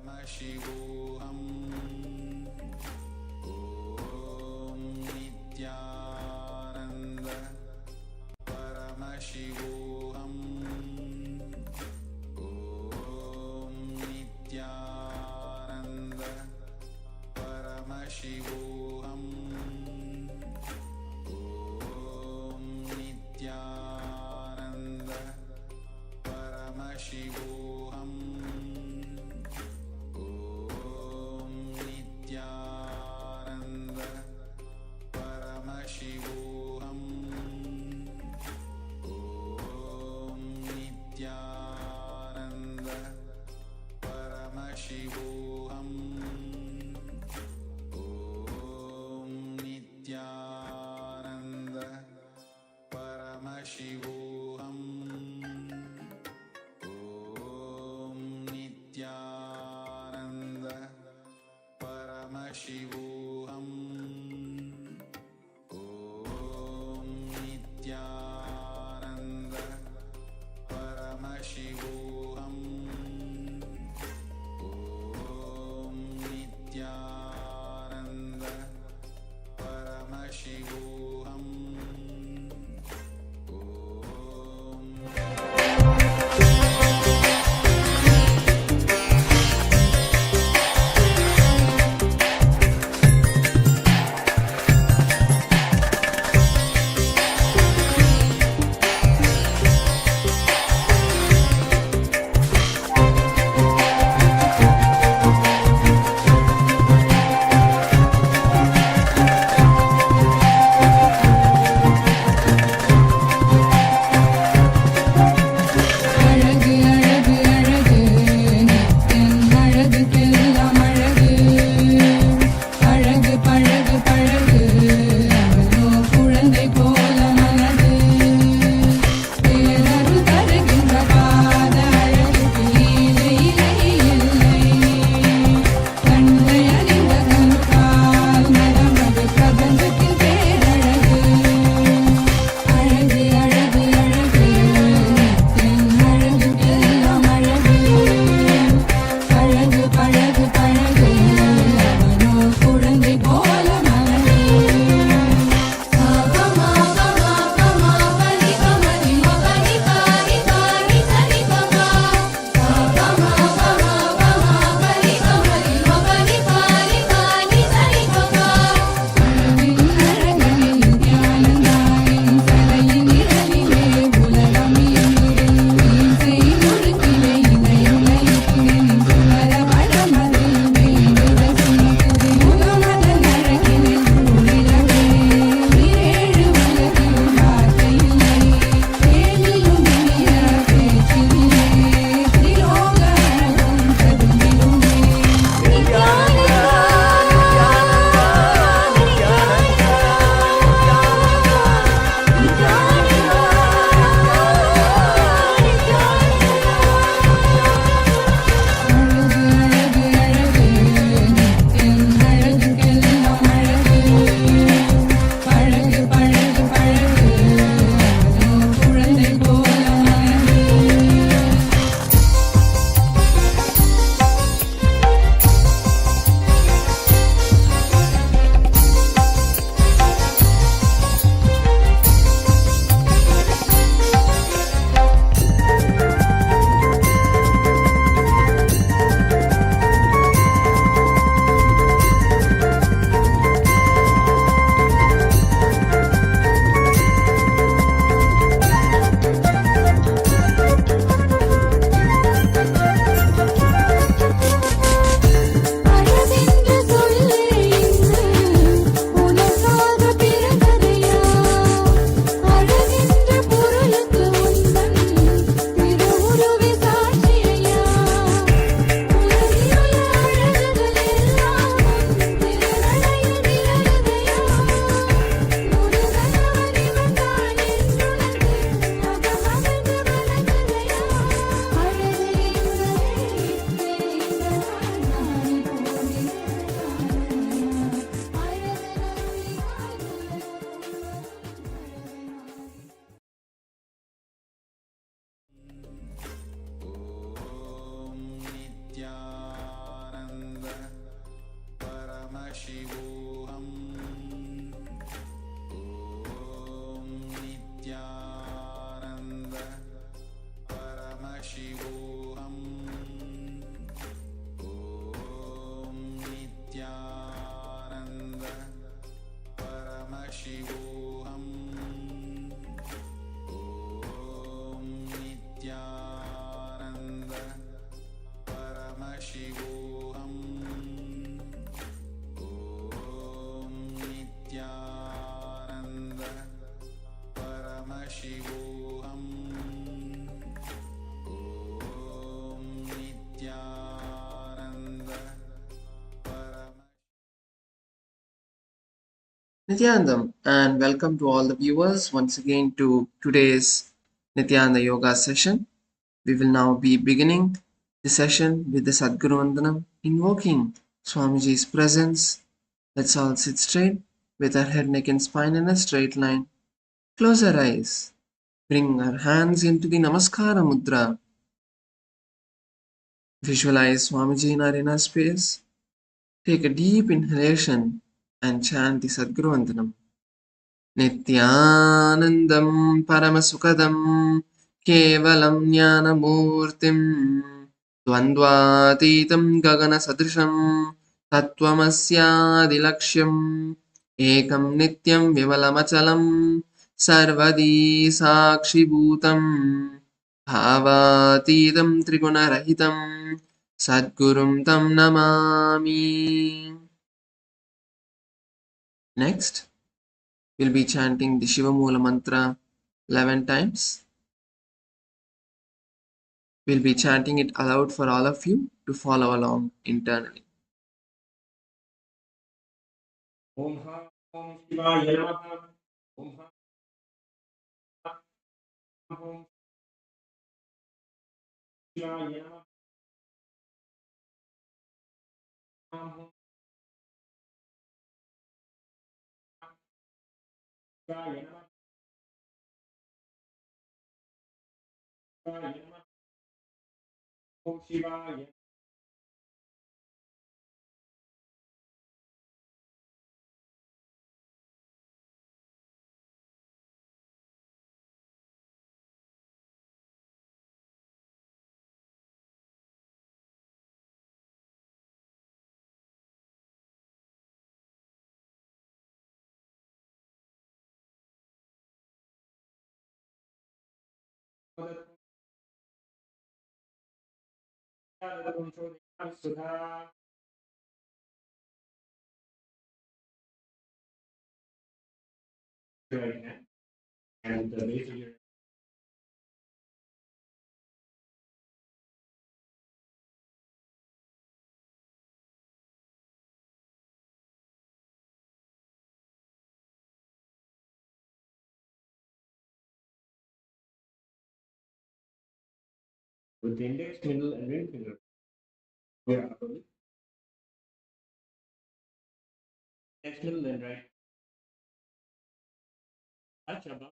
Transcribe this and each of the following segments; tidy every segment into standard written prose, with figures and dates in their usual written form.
परमशिवोऽहम् ॐ नित्यानन्द परमशिवोऽहम् ॐ नित्यानन्द परमशिवोऽहम् ॐ नित्यानन्द परमशिवोऽहम् ॐ Nithyanandam, and welcome to all the viewers once again to today's Nithyananda Yoga session. We will now be beginning the session with the Sadguru Vandanam, invoking Swamiji's presence. Let's all sit straight with our head, neck, and spine in a straight line. Close our eyes. Bring our hands into the Namaskara Mudra. Visualize Swamiji in our inner space. Take a deep inhalation and chant the Sadguru Vandanam. नित्यानन्दं परमसुखदं केवलं ज्ञानमूर्तिं द्वन्द्वातीतं गगनसदृशं तत्त्वमस्यादिलक्ष्यम् एकं नित्यं विमलमचलं सर्वदी साक्षिभूतं भावातीतं त्रिगुणरहितं सद्गुरुं तं Namami. Next, we'll be chanting the Shiva Mula mantra 11 times. We'll be chanting it aloud for all of you to follow along internally. Om Shivaya Namaha. Om Shivaya Namaha. Om Shivaya Namaha. Om Shivaya. And the base of your with the index, middle, and ring finger. Your upper lip. Index, middle, and right. Touch above.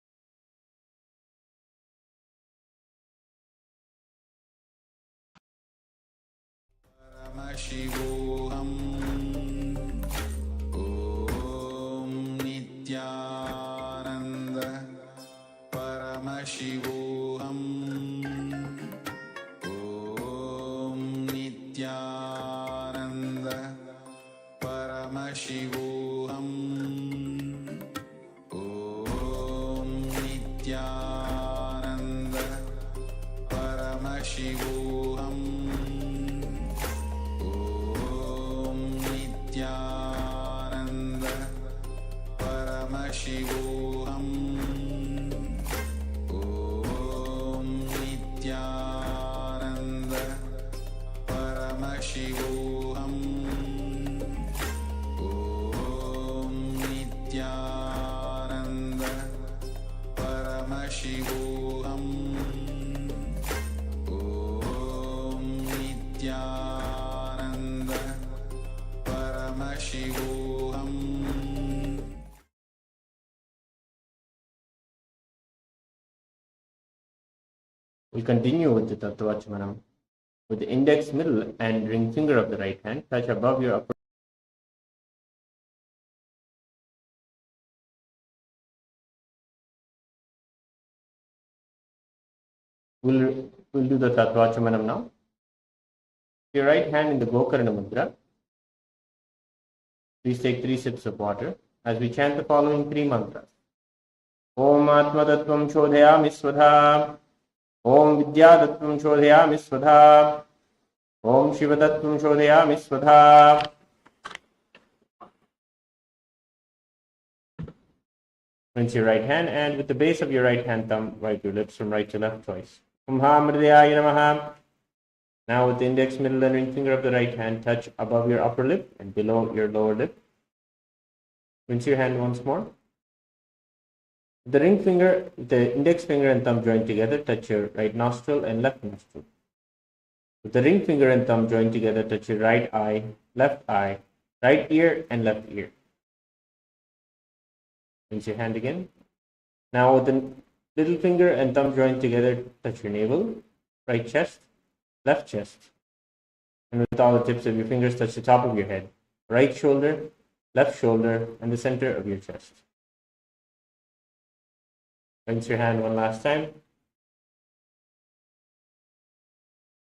परमशिवोऽहम् ॐ नित्यानन्द परमशिवोऽहम् ॐ नित्यानन्द परमशिवोऽहम् ॐ नित्यानन्द परमशिवोऽहम् नित्यानन्द परमशिवोऽहम् ॐ नित्यानन्द परमशिवोऽहम् ॐ नित्यानन्द परमशिवोऽहम् ॐ नित्यानन्द परमशिवोऽहम्. We'll continue with the Tattvachamanam. With the index, middle, and ring finger of the right hand, touch above your upper. We'll do the Tattvachamanam now. Your right hand in the Gokarna Mudra. Please take 3 sips of water as we chant the following 3 mantras. Om Atma Tattvam Shodhayami Svadha. Om Vidya Tattvam Shodhayami Svadha. Om Shiva Tattvam Shodhayami Svadha. Rinse your right hand and with the base of your right hand thumb, wipe your lips from right to left twice. Om Hamridayaya Namaha. Now with the index, middle, and ring finger of the right hand, touch above your upper lip and below your lower lip. Rinse your hand once more. The ring finger, the index finger and thumb joined together, touch your right nostril and left nostril. With the ring finger and thumb joined together, touch your right eye, right ear and left ear. Rinse your hand again. Now with the little finger and thumb joined together, touch your navel, right chest, left chest. And with all the tips of your fingers, touch the top of your head, right shoulder, left shoulder, and the center of your chest. Rinse your hand one last time.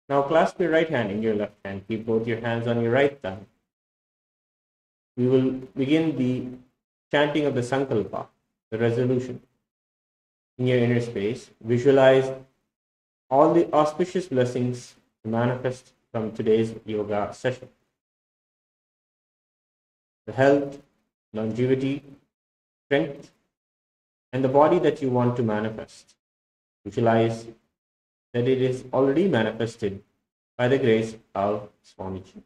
Now clasp your right hand in your left hand. Keep both your hands on your right thigh. We will begin the chanting of the Sankalpa, the resolution. In your inner space, visualize all the auspicious blessings to manifest from today's yoga session. The health, longevity, strength, and the body that you want to manifest. Visualize that it is already manifested by the grace of Swamiji.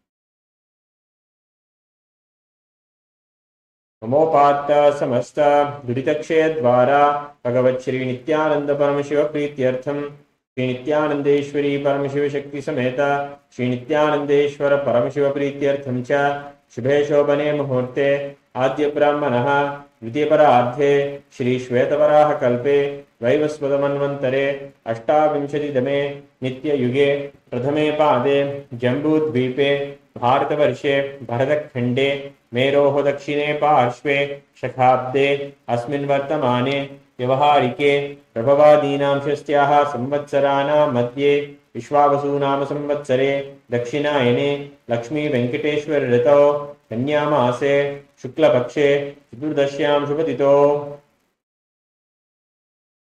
Namopatta samasta duditakshay dvara Bhagavat Shri Nithyananda Paramashiva Prityartham Shri Nithyanandeshwari Paramashiva Shakti Sameta Shri Nithyanandeshwara Paramashiva Prityartham cha Shubhe Shobhane Muhurte Adya Brahmanaha Vidyaparadhe Shri Shvetavaraha Kalpe Vaivasvadamanvantare Ashtavinshadidame Nitya Yuge Prathame Pade Jambudvipe Bharatavarshe Bharatakhande मेरोह दक्षिणे पार्श्वे शखाब्दे अस्मिन् वर्तमाने व्यवहारिके प्रभवादीनां षष्ट्याः संवत्सराणां मध्ये विश्वावसुनाम संवत्सरे दक्षिणायने लक्ष्मी वेंकटेश्वर ऋतौ कन्यामासे शुक्लपक्षे चतुर्दश्यां शुभतिथौ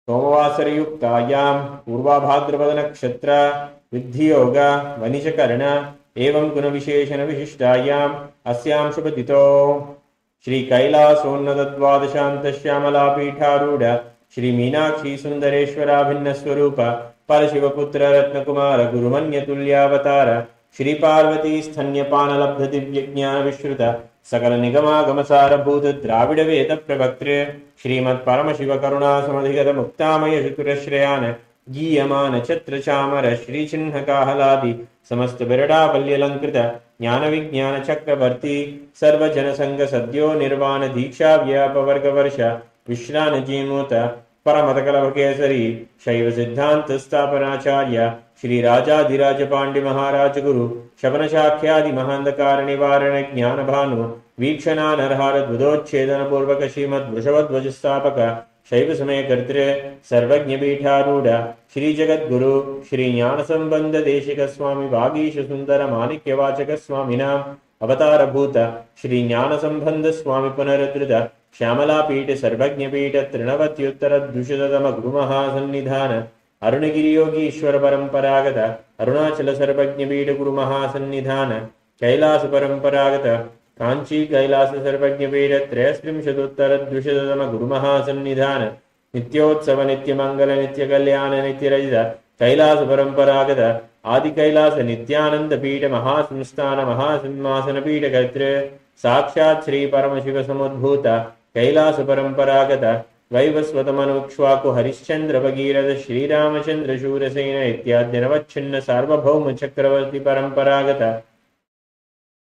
सोमवासरयुक्तायां पूर्वाभाद्रपद नक्षत्र विद्धियोग वनिशकर्ण एवं गुण विशेषण विशिष्टायाम् अस्यां शुभतिथौ श्री कैलासोन्नत द्वादशांत श्यामला पीठारूढ़ श्री मीनाक्षी सुंदरेश्वराभिन्न स्वरूप परशिवपुत्र रत्नकुमार गुरुमन्य तुल्यावतार श्री पार्वती स्तन्यपान लब्ध दिव्य ज्ञान विश्रुत सकल निगमागम सारभूत द्राविड वेद प्रवक्तृ श्रीमत् परमशिव करुणा समधिगत मुक्तामय चतुरश्रयान गीयमान छत्र चामर श्री चिन्ह काहलादि समस्त बिरडा वल्यलंकृत ज्ञान विज्ञान चक्रवर्ती सर्वजन संग सद्यो निर्वाण दीक्षा व्यापवर्ग वर्ष विश्रान जीमूत परमत कलभ केसरी शैव सिद्धांत स्थापनाचार्य श्री राजाधिराज पांड्य महाराज गुरु शवन शाख्यादि महांधकार निवारण ज्ञान भानु वीक्षणा नरहार द्वदोच्छेदन पूर्वक श्रीमद वृषभध्वज स्थापक शैव समय कर्तृ सर्वज्ञ पीठारूढ़ श्री जगद्गुरु श्री ज्ञान संबंध देशिक स्वामी वागीश सुंदर माणिक्य वाचक स्वामिना अवतार भूत श्री ज्ञान संबंध स्वामी पुनरुद्धृत श्यामला पीठ सर्वज्ञ पीठ तृणवत्युत्तर द्विशततम गुरुमहासन्निधान अरुणगिरि योगीश्वर परंपरागत अरुणाचल सर्वज्ञ पीठ गुरुमहासन्निधान कैलास परंपरागत कांची कैलास सर्वज्ञ पीठ त्रयस्त्रिंशदुत्तर द्विशततम गुरुमहासन्निधान नित्योत्सव नित्य मंगल नित्य कल्याण नित्य रजित कैलास परंपरागत आदि कैलास नित्यानंद पीठ महासंस्थान महासिंहासन पीठ कर्तृ साक्षात् श्री परमशिव समुद्भूत कैलास परंपरागत वैवस्वत मनुक्ष्वाकु हरिश्चंद्र भगीरथ श्रीरामचंद्र शूरसेन इत्यादि नवच्छिन्न सार्वभौम चक्रवर्ती परंपरागत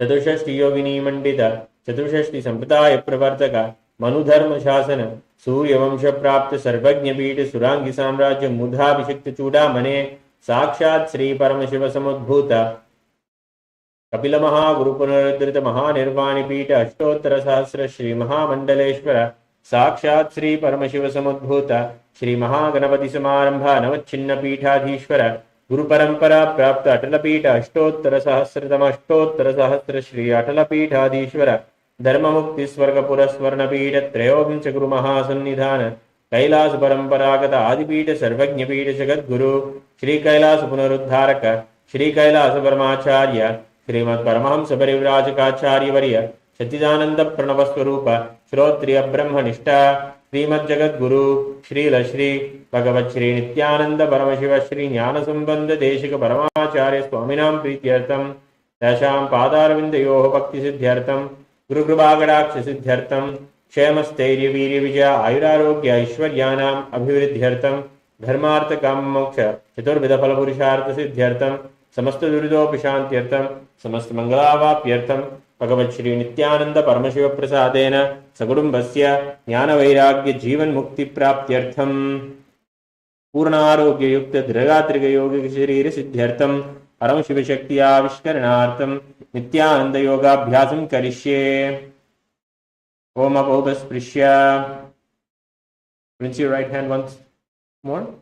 चतुष्षष्टि योगिनी मंडित चतुष्षष्टि संप्रदाय प्रवर्तक मनुधर्म शासन सूर्यवंश प्राप्त सर्वज्ञ पीठ सुरांगी साम्राज्य मुद्राभिषिक्त चूड़ामणे साक्षात् श्री परमशिव समुद्भूत कपिल महागुरु पुनरुद्धृत महानिर्वाणी पीठ अष्टोत्तर सहस्र श्री महामंडलेश्वर साक्षात् श्री परमशिव समुद्भूत श्री महागणपति समारंभ नवच्छिन्न पीठाधीश्वर गुरु परंपरा प्राप्त अटल पीठ अष्टोत्तर सहस्र श्री अटल पीठाधीश्वर धर्म मुक्ति स्वर्ग पुरस्वर्ण पीठ त्रयोविंश गुरु महासन्निधान कैलास परंपरागत आदिपीठ सर्वज्ञ पीठ जगद्गुरु श्री कैलास पुनरुद्धारक श्री कैलास परमाचार्य श्रीमद परमहंस परिव्राजकाचार्य वर्य सच्चिदानंद प्रणव स्वरूप श्रोत्रिय ब्रह्मनिष्ठा श्रीमद जगद्गुरु श्रील श्री भगवत श्री नित्यानंद परमशिव श्री ज्ञान संबंध देशिक परमाचार्य स्वामिनां प्रीत्यर्थम तेषां पादारविन्दयोः भक्ति सिद्ध्यर्थम गुरुकृपाकटाक्ष सिद्ध्यर्थम क्षेमस्थैर्यवीर्यविजय आयुरारोग्य ऐश्वर्याणाम् अभिवृद्ध्यर्थं धर्मार्थकाममोक्ष चतुर्विधफलपुरुषार्थसिद्ध्यर्थं समस्तदुरितोपशान्त्यर्थं समस्तमङ्गलावाप्यर्थं भगवच्छ्री नित्यानन्द परमशिवप्रसादेन सकुटुम्बस्य ज्ञानवैराग्यजीवन्मुक्तिप्राप्त्यर्थं पूर्णारोग्ययुक्त दृढगात्रिकयोगिकशरीरसिद्ध्यर्थं परमशिवशक्ति आविष्करणार्थं नित्यानन्दयोगाभ्यासं करिष्ये। Om Apodasprishya. Rinse your right hand once more.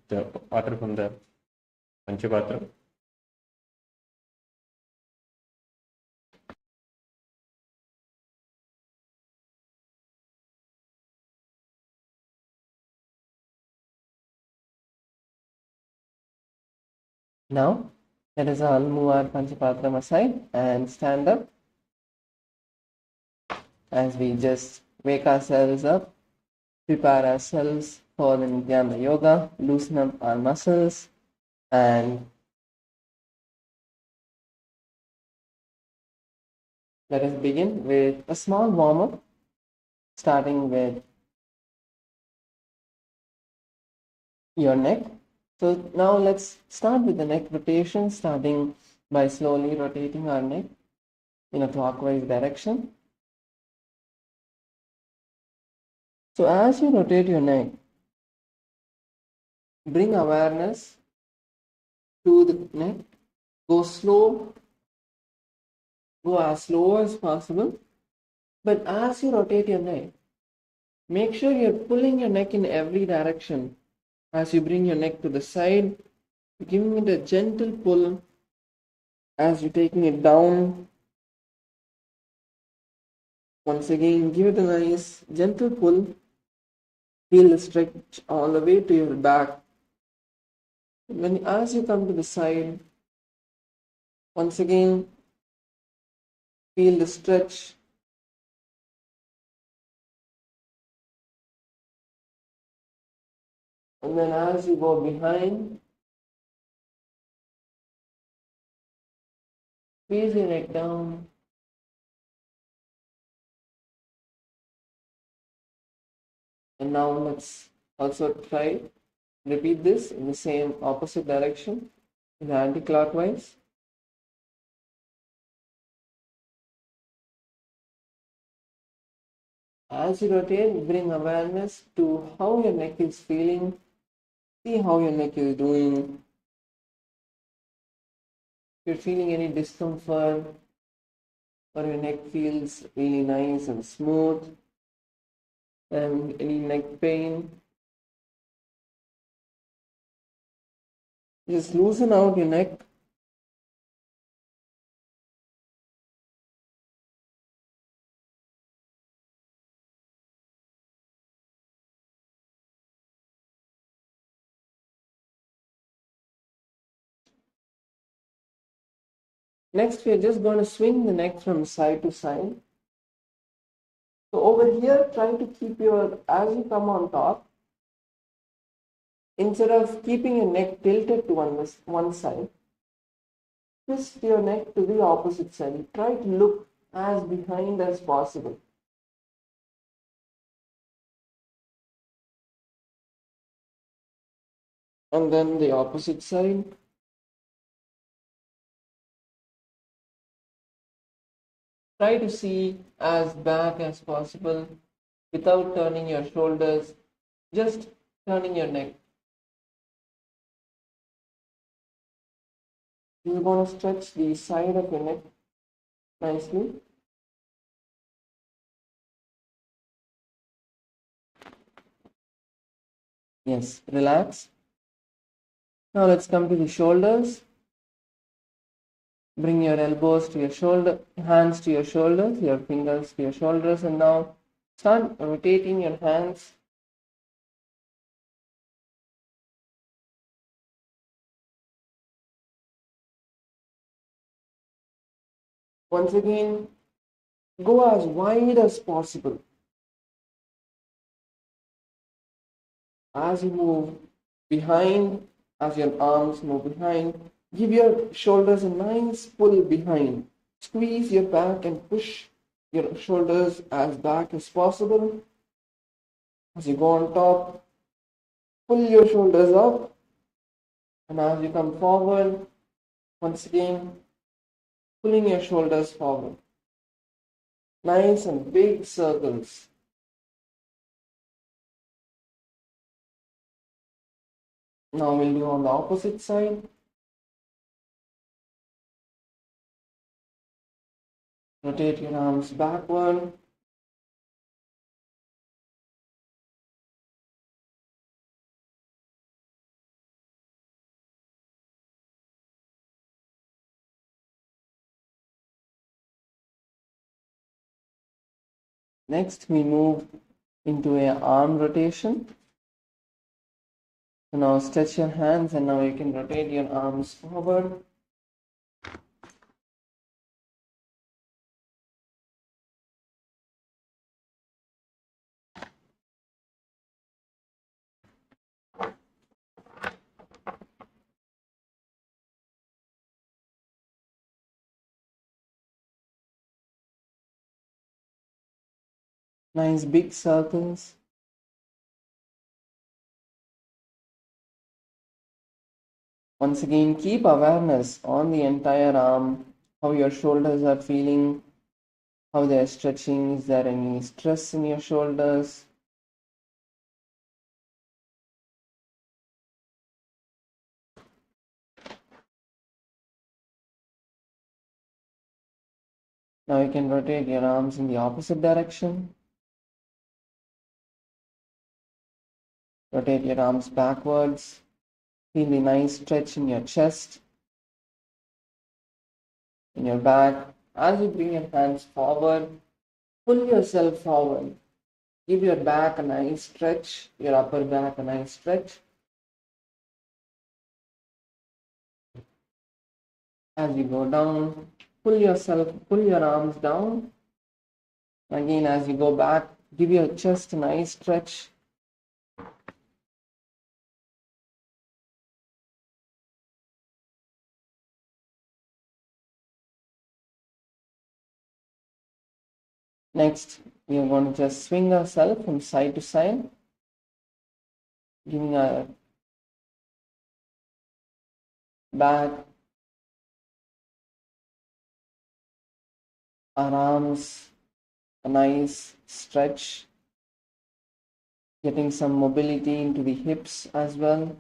The water from the Panchapatra. Now, let us all move our Panchapatram aside and stand up as we just wake ourselves up, prepare ourselves for the Nithyananda Yoga, loosen up our muscles, and let us begin with a small warm-up, starting with your neck. So now let's start with the neck rotation, starting by slowly rotating our neck in a clockwise direction. So as you rotate your neck, bring awareness to the neck. Go slow, go as slow as possible. But as you rotate your neck, make sure you're pulling your neck in every direction. As you bring your neck to the side, giving it a gentle pull as you're taking it down. Once again, give it a nice gentle pull. Feel the stretch all the way to your back. As you come to the side, once again, feel the stretch. And then as you go behind, squeeze your neck down. And now let's also try repeat this in the same opposite direction, in the anti-clockwise. As you rotate, bring awareness to how your neck is feeling. See how your neck is doing. If you're feeling any discomfort or your neck feels really nice and smooth, and any neck pain, just loosen out your neck. Next, we are just going to swing the neck from side to side. So over here, try to keep as you come on top, instead of keeping your neck tilted to one side, twist your neck to the opposite side. Try to look as behind as possible. And then the opposite side. Try to see as back as possible without turning your shoulders, just turning your neck. You're going to stretch the side of your neck nicely. Yes, relax. Now let's come to the shoulders. Bring your elbows to your shoulder, hands to your shoulders, your fingers to your shoulders, and now start rotating your hands. Once again, go as wide as possible. As you move behind, as your arms move behind, give your shoulders a nice pull behind. Squeeze your back and push your shoulders as back as possible. As you go on top, pull your shoulders up, and as you come forward, once again, pulling your shoulders forward. Nice and big circles. Now we'll do on the opposite side. Rotate your arms backward. Next, we move into a arm rotation. So now stretch your hands and now you can rotate your arms forward. Nice big circles. Once again, keep awareness on the entire arm, how your shoulders are feeling, how they are stretching. Is there any stress in your shoulders? Now you can rotate your arms in the opposite direction. Rotate your arms backwards. Feel the nice stretch in your chest, in your back. As you bring your hands forward, pull yourself forward. Give your back a nice stretch, your upper back a nice stretch. As you go down, pull your arms down. Again, as you go back, give your chest a nice stretch. Next, we are going to just swing ourselves from side to side, giving our back, our arms a nice stretch, getting some mobility into the hips as well.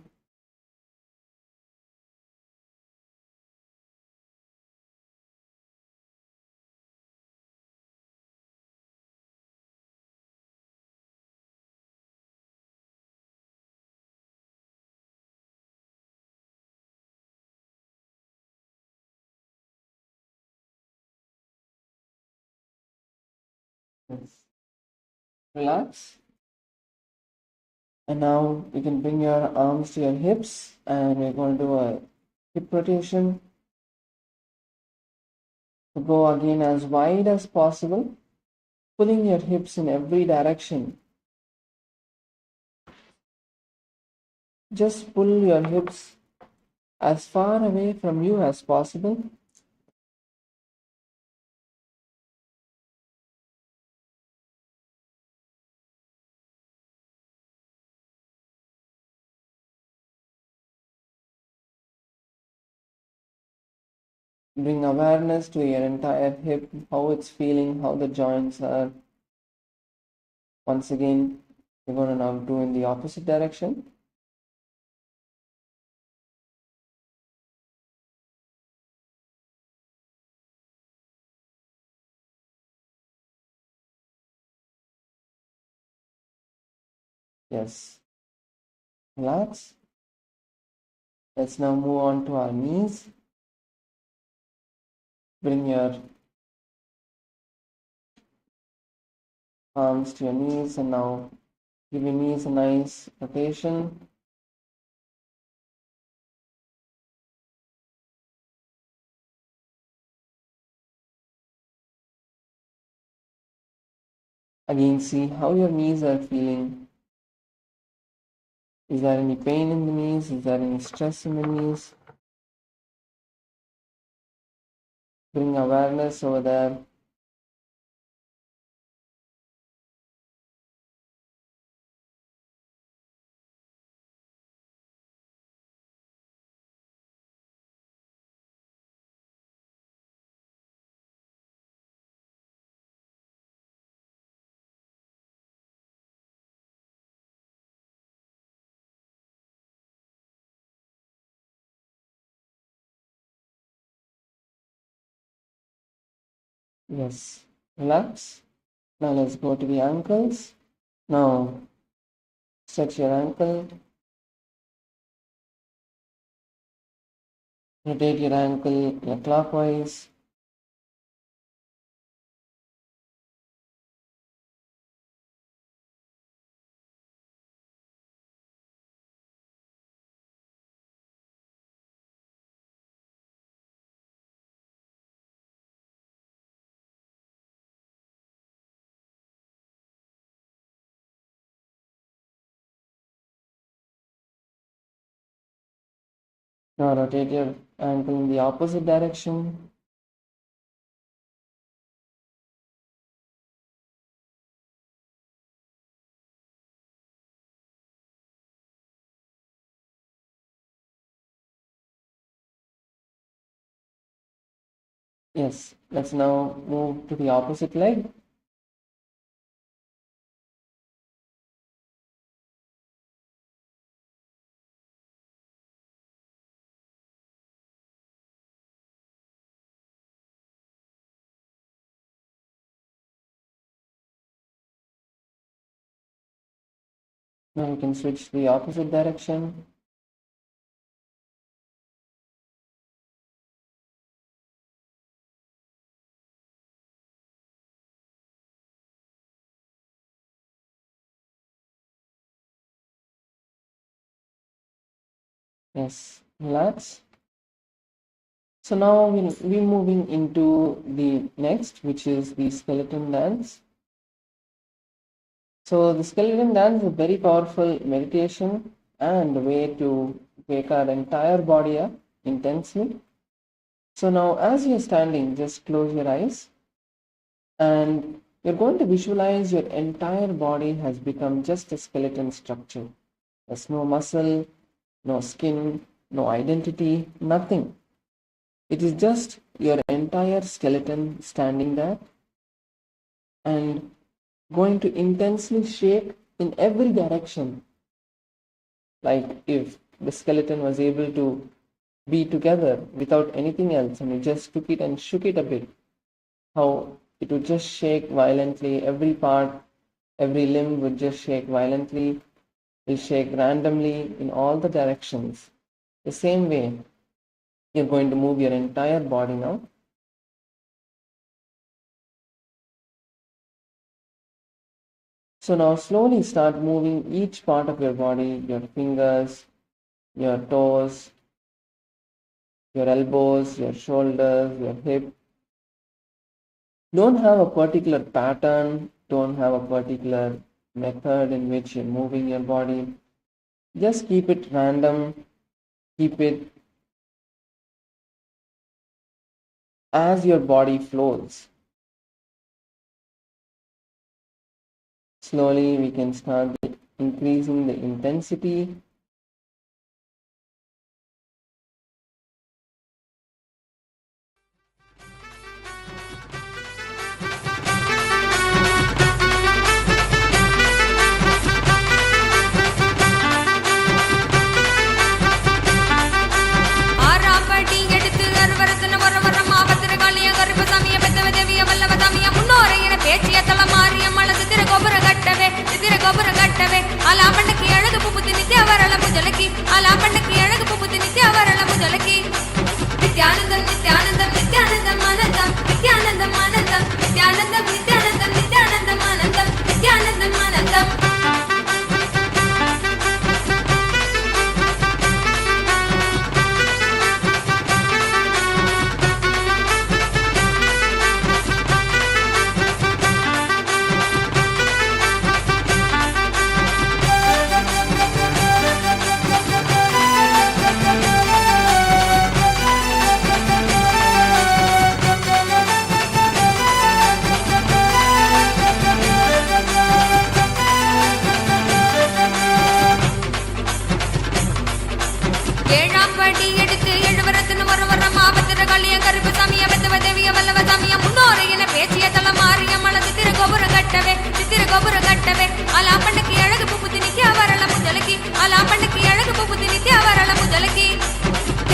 Relax. And now you can bring your arms to your hips and we're going to do a hip rotation. So go again as wide as possible, pulling your hips in every direction. Just pull your hips as far away from you as possible. Bring awareness to your entire hip, how it's feeling, how the joints are. Once again, we're going to now do in the opposite direction. Yes. Relax. Let's now move on to our knees. Bring your arms to your knees and now give your knees a nice rotation. Again, see how your knees are feeling. Is there any pain in the knees? Is there any stress in the knees? Bring awareness over there. Yes, relax. Now let's go to the ankles. Now stretch your ankle. Rotate your ankle clockwise. Now rotate your ankle in the opposite direction. Yes, let's now move to the opposite leg. Now you can switch to the opposite direction. Yes, relax. So now we're moving into the next, which is the skeleton dance. So the skeleton dance is a very powerful meditation and a way to wake our entire body up intensely. So now as you're standing, just close your eyes and you're going to visualize your entire body has become just a skeleton structure. There's no muscle, no skin, no identity, nothing. It is just your entire skeleton standing there and going to intensely shake in every direction. Like if the skeleton was able to be together without anything else and you just took it and shook it a bit, how it would just shake violently, every part, every limb would just shake violently, will shake randomly in all the directions. The same way, you're going to move your entire body now. So now slowly start moving each part of your body, your fingers, your toes, your elbows, your shoulders, your hip. Don't have a particular pattern, don't have a particular method in which you're moving your body. Just keep it random, keep it as your body flows. Slowly we can start increasing the intensity. Nithyananda, Nithyananda, Nithyananda, Manandam, Nithyananda, Manandam, Nithyananda, Nithyananda, Nithyananda, Manandam, Nithyananda, Manandam.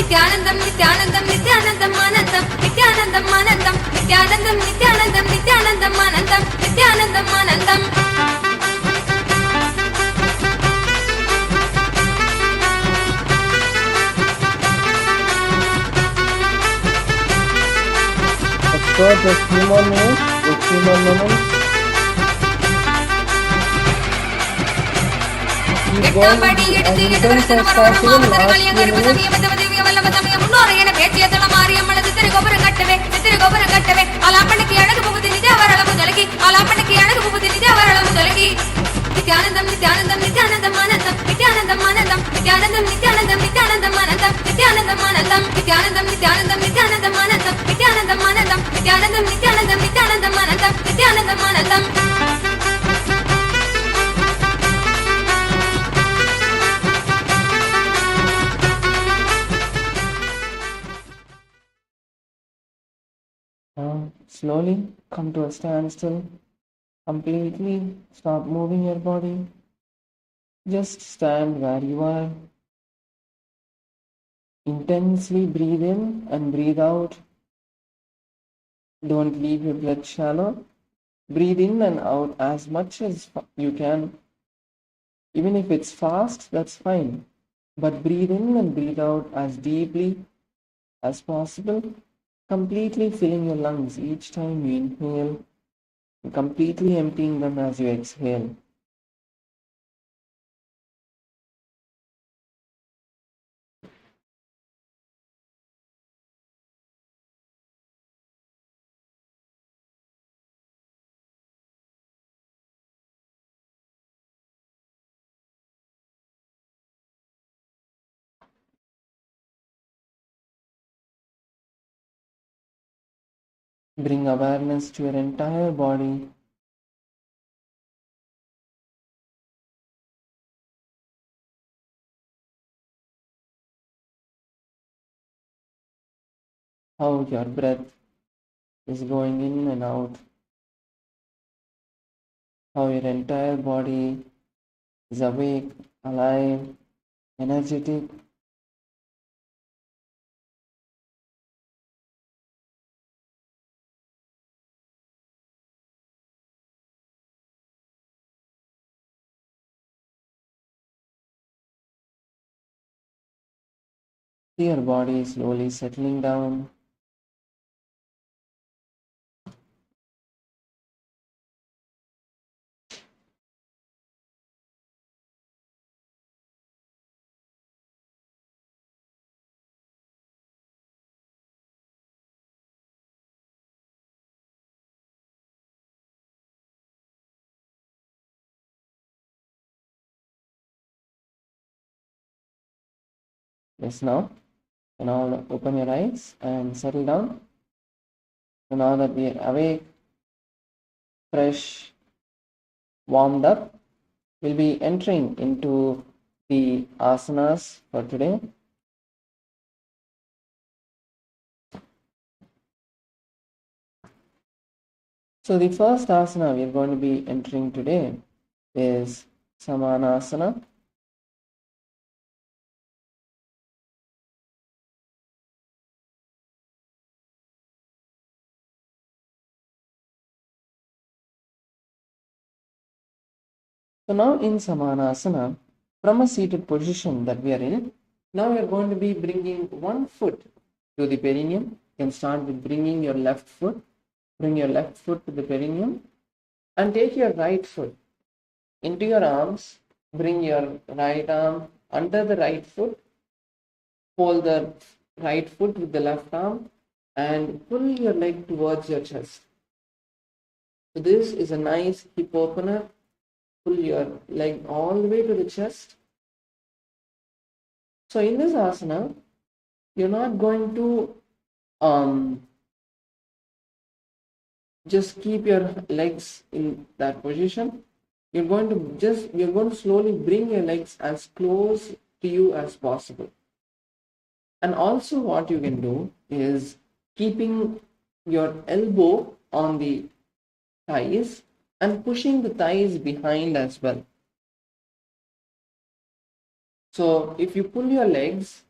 Nithyanandam, Nithyanandam, Nithyanandam, Manandam, Nithyanandam, Nithyanandam, Nithyanandam, Nithyanandam Anandam, Nithyanandam Anandam. Let's go just few more minutes. Just few more moments. Keep going எட்டாம்படி as எடுத்து intense எடுத்து as வரவரும் possible. மாமதர் Last கலியங்க few இருப்பு minutes. சமயம் தேவதேவிய வல்லவ சமயம் முன்னோரை என பேச்சிய தள மாரியம்மள சித்திரகோபுரம் கட்டவே சித்திரகோபுரம் கட்டவே அலாப்பண்ணுக்கு அழகு புகுதி நிஜ வரளவு தொலகி அலாப்பண்ணுக்கு அழகு புகுதி நிஜ வரளவு தொலகி நித்யானந்தம் நித்யானந்தம் நித்யானந்தம் ஆனந்தம் நித்யானந்தம் ஆனந்தம் நித்யானந்தம் நித்யானந்தம் நித்யானந்தம் ஆனந்தம் நித்யானந்தம் ஆனந்தம் நித்யானந்தம் நித்யானந்தம் நித்யானந்தம் ஆனந்தம் நித்யானந்தம் ஆனந்தம் நித்யானந்தம் நித்யானந்தம் நித்யானந்தம் ஆனந்தம் நித்யானந்தம் ஆனந்தம். Slowly come to a standstill. Completely stop moving your body. Just stand where you are. Intensely breathe in and breathe out. Don't leave your breath shallow. Breathe in and out as much as you can. Even if it's fast, that's fine. But breathe in and breathe out as deeply as possible, completely filling your lungs each time you inhale, and completely emptying them as you exhale. Bring awareness to your entire body. How your breath is going in and out. How your entire body is awake, alive, energetic. See your body slowly settling down. Yes, now you can all open your eyes and settle down. So now that we are awake, fresh, warmed up, we'll be entering into the asanas for today. So the first asana we are going to be entering today is Samanasana. So now in Samanasana, from a seated position that we are in, now we are going to be bringing one foot to the perineum. You can start with bringing your left foot. Bring your left foot to the perineum and take your right foot into your arms. Bring your right arm under the right foot. Hold the right foot with the left arm and pull your leg towards your chest. So this is a nice hip opener. Pull your leg all the way to the chest. So in this asana, you're not going to just keep your legs in that position. You're going to slowly bring your legs as close to you as possible. And also what you can do is keeping your elbow on the thighs and pushing the thighs behind as well. So if you pull your legs,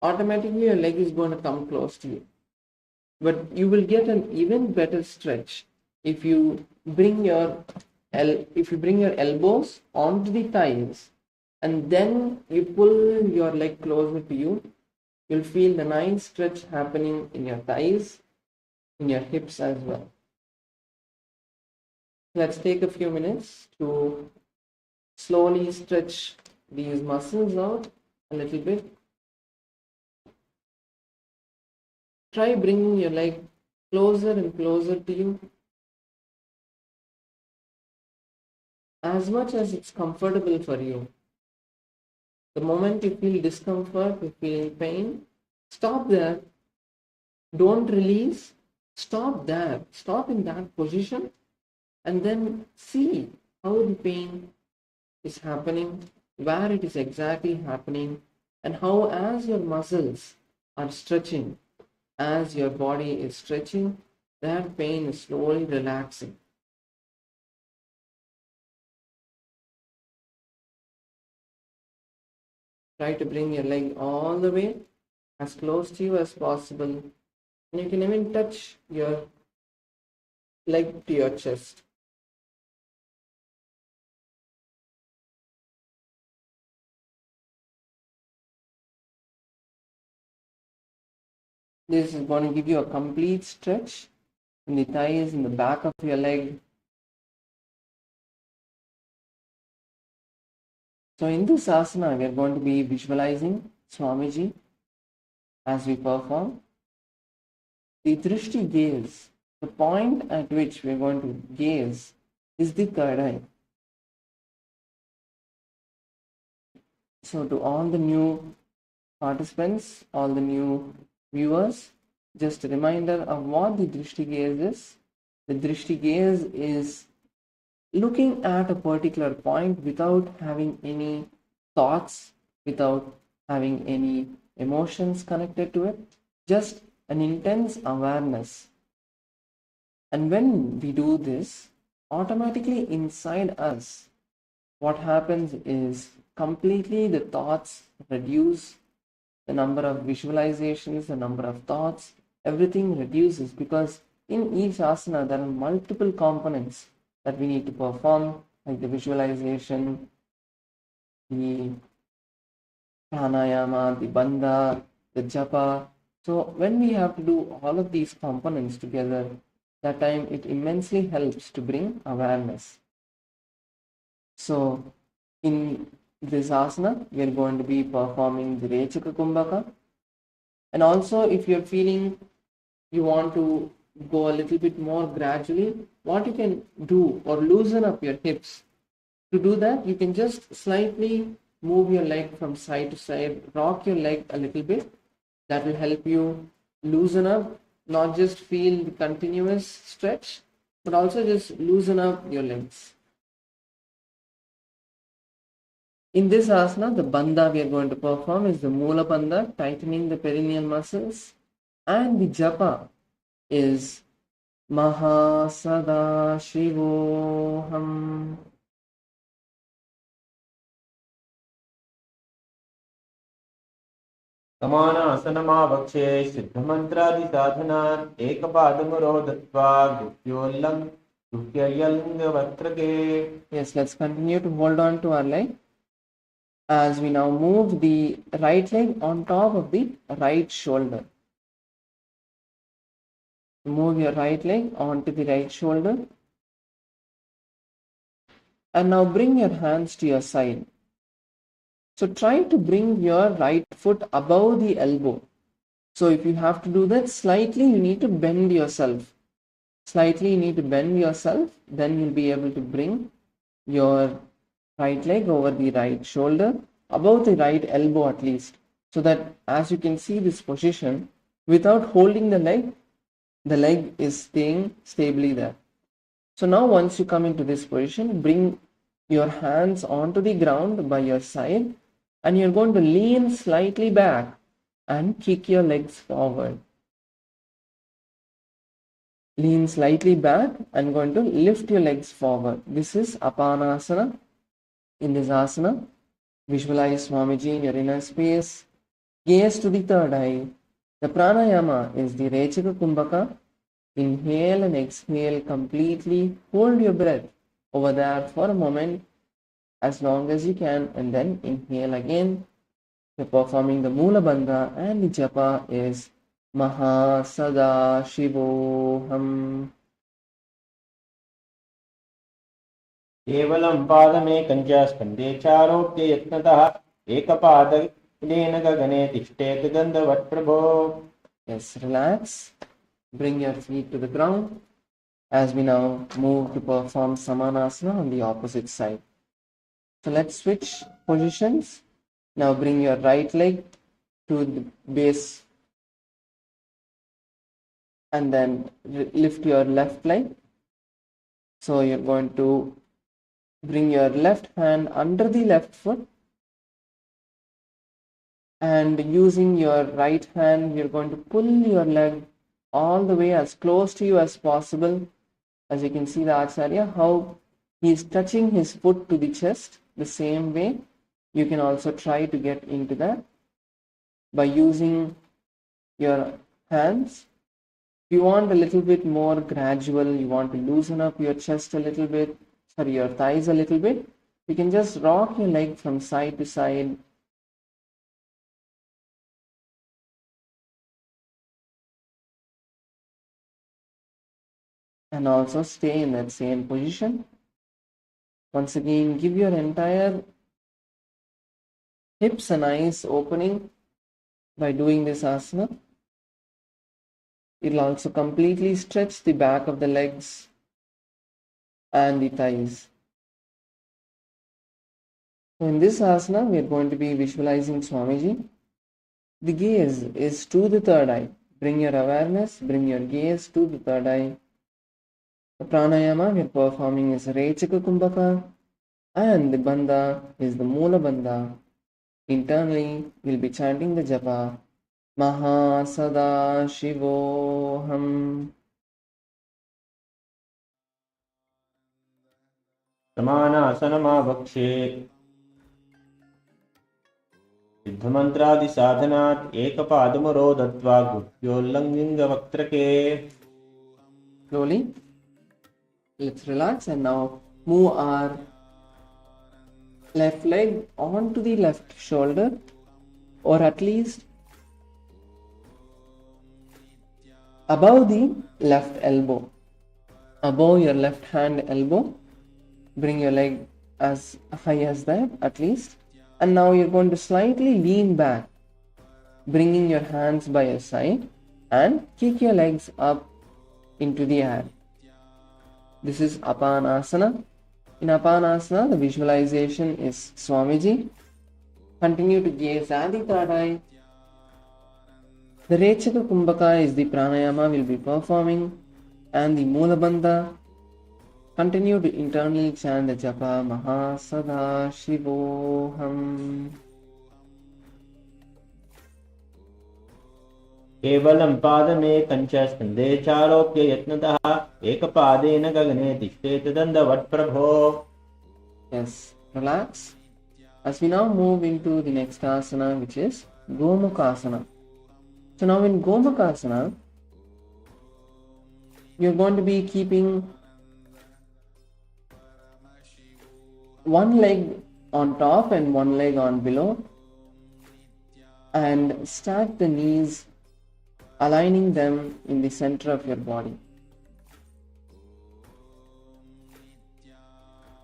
automatically your leg is going to come close to you. But you will get an even better stretch if you bring your elbows onto the thighs and then you pull your leg closer to you, you'll feel the nice stretch happening in your thighs, in your hips as well. Let's take a few minutes to slowly stretch these muscles out a little bit. Try bringing your leg closer and closer to you, as much as it's comfortable for you. The moment you feel discomfort, you feel pain, stop there. Don't release. Stop there. Stop in that position and then see how the pain is happening, where it is exactly happening, and how, as your muscles are stretching, as your body is stretching, that pain is slowly relaxing. Try to bring your leg all the way as close to you as possible. And you can even touch your leg to your chest. This is going to give you a complete stretch in the thighs, in the back of your leg. So in this asana, we are going to be visualizing Swamiji as we perform. The drishti gaze, the point at which we are going to gaze, is the third eye. So to all the new participants, all the new viewers, just a reminder of what the drishti gaze is. The drishti gaze is looking at a particular point without having any thoughts, without having any emotions connected to it, just an intense awareness. And when we do this, automatically inside us, what happens is completely the thoughts reduce, the number of visualizations, the number of thoughts, everything reduces, because in each asana there are multiple components that we need to perform, like the visualization, the pranayama, the bandha, the japa. So when we have to do all of these components together, that time it immensely helps to bring awareness. So in this asana, we are going to be performing the Rechaka Kumbhaka. And also, if you're feeling you want to go a little bit more gradually, what you can do, or loosen up your hips. To do that, you can just slightly move your leg from side to side, rock your leg a little bit. That will help you loosen up, not just feel the continuous stretch, but also just loosen up your legs. In this asana, the bandha we are going to perform is the Mula Bandha, tightening the perineal muscles, and the japa is Maha Sada Shivoham. समानासनमावक्षे सिद्धमन्त्रादिसाधनान् एकपादमुरो दत्त्वा गुह्ययङ्गवक्त्रके. Yes, let's continue to hold on to our leg as we now move the right leg on top of the right shoulder. Move your right leg onto the right shoulder. And now bring your hands to your side. So try to bring your right foot above the elbow. So if you have to do that, slightly you need to bend yourself. Slightly you need to bend yourself, then you'll be able to bring your right leg over the right shoulder, above the right elbow at least. So that as you can see this position, without holding the leg is staying stably there. So now once you come into this position, bring your hands onto the ground by your side, and you're going to lean slightly back and kick your legs forward. Lean slightly back and going to lift your legs forward. This is Apanasana. In this asana, visualize Swamiji in your inner space. Gaze to the third eye. The pranayama is the Rechaka Kumbhaka. Inhale and exhale completely. Hold your breath over there for a moment as long as you can, and then inhale again. You're performing the Mula Bandha, and the japa is Maha Sada Shivoham. केवलं पादमेकं च स्कन्धे चारोप्य यत्नतः एकपादेन गगने तिष्ठेत् गन्धवत् प्रभो. Yes, relax. Bring your feet to the ground as we now move to perform Samanasana on the opposite side. So let's switch positions. Now bring your right leg to the base and then lift your left leg. So you're going to bring your left hand under the left foot, and using your right hand you're going to pull your leg all the way as close to you as possible. As you can see the Acharya, how he is touching his foot to the chest. The same way you can also try to get into that by using your hands. If you want a little bit more gradual, you want to loosen up your chest a little bit, sorry, your thighs a little bit, you can just rock your leg from side to side. And also stay in that same position. Once again, give your entire hips a nice opening by doing this asana. It will also completely stretch the back of the legs and the thighs. So in this asana, we are going to be visualizing Swamiji. The gaze is to the third eye. Bring your awareness, bring your gaze to the third eye. The pranayama we are performing is Rechaka Kumbhaka, and the bandha is the Mula Bandha. Internally, we'll be chanting the japa Maha Sada Shivoham. समानासनमावक्षे सिद्धमन्त्रादिसाधनात् एकपादमुरो दत्त्वा गुह्योल्लङ्घिङ्गवक्त्रके. Slowly, let's relax and now move our left leg onto the left shoulder, or at least above the left elbow, above your left hand elbow. Bring your leg as high as that at least, and now you're going to slightly lean back, bringing your hands by your side, and kick your legs up into the air. This is Apanasana. In Apanasana, the visualization is Swamiji. Continue to gaze at the third eye. The Rechaka Kumbhaka is the pranayama we'll be performing, and the Mula Bandha. Continue to internally chant the japa Maha Sada Shivoham. केवलं पादमेकं च स्कन्धे चारोप्य यत्नतः एकपादेन गगने तिष्ठेत् दण्डवत् प्रभो. Yes, relax. As we now move into the next asana, which is Gomukhasana. So now in Gomukhasana, you're going to be keeping one leg on top and one leg on below, and stack the knees, aligning them in the center of your body.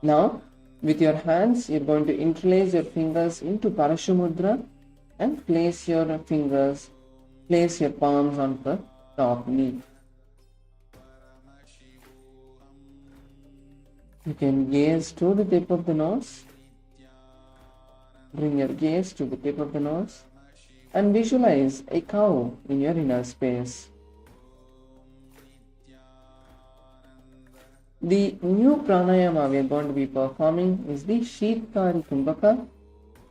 Now, with your hands, you're going to interlace your fingers into Parashumudra and place your palms on the top knee. You can gaze to the tip of the nose. Bring your gaze to the tip of the nose and visualize a cow in your inner space. The new pranayama we are going to be performing is the Sheetkari Kumbhaka,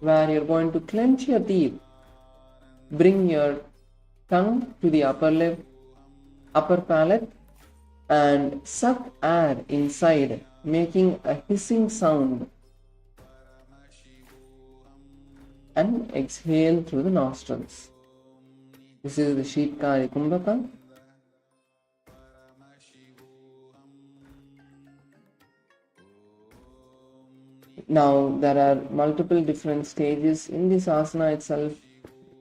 where you are going to clench your teeth, bring your tongue to the upper lip, upper palate, and suck air inside, making a hissing sound, and exhale through the nostrils. This is the Sheetkari Kumbhaka. Now there are multiple different stages in this asana itself.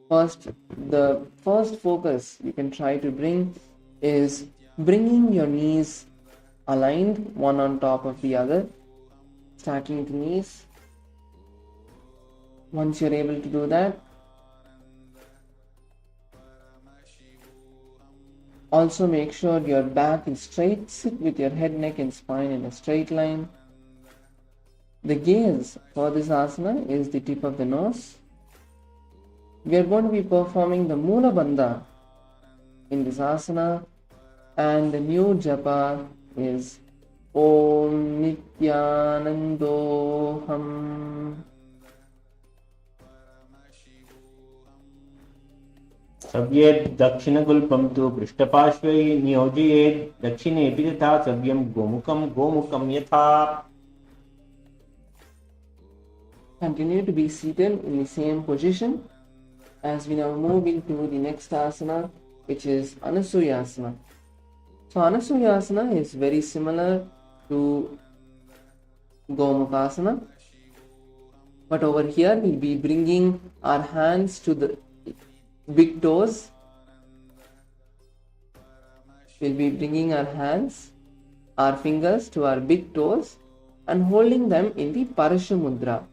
First, the first focus you can try to bring is bringing your knees aligned one on top of the other, starting the knees. Once you're able to do that, also make sure your back is straight. Sit with your head, neck and spine in a straight line. The gaze for this asana is the tip of the nose. We are going to be performing the Mula Bandha in this asana, and the new japa is Om Nithyanandoham. सव्येत् दक्षिणगुल्पं तु पृष्ठपार्श्वे नियोजयेत् दक्षिणेऽपि तथा सव्यं गोमुखं गोमुखं यथा. Continue to be seated in the same position as we now move into the next asana, which is Anusuyasana. So Anusuyasana is very similar to Gomukhasana, but over here we'll be bringing our hands to the big toes. We'll be bringing our hands, our fingers to our big toes and holding them in the Parasha Mudra.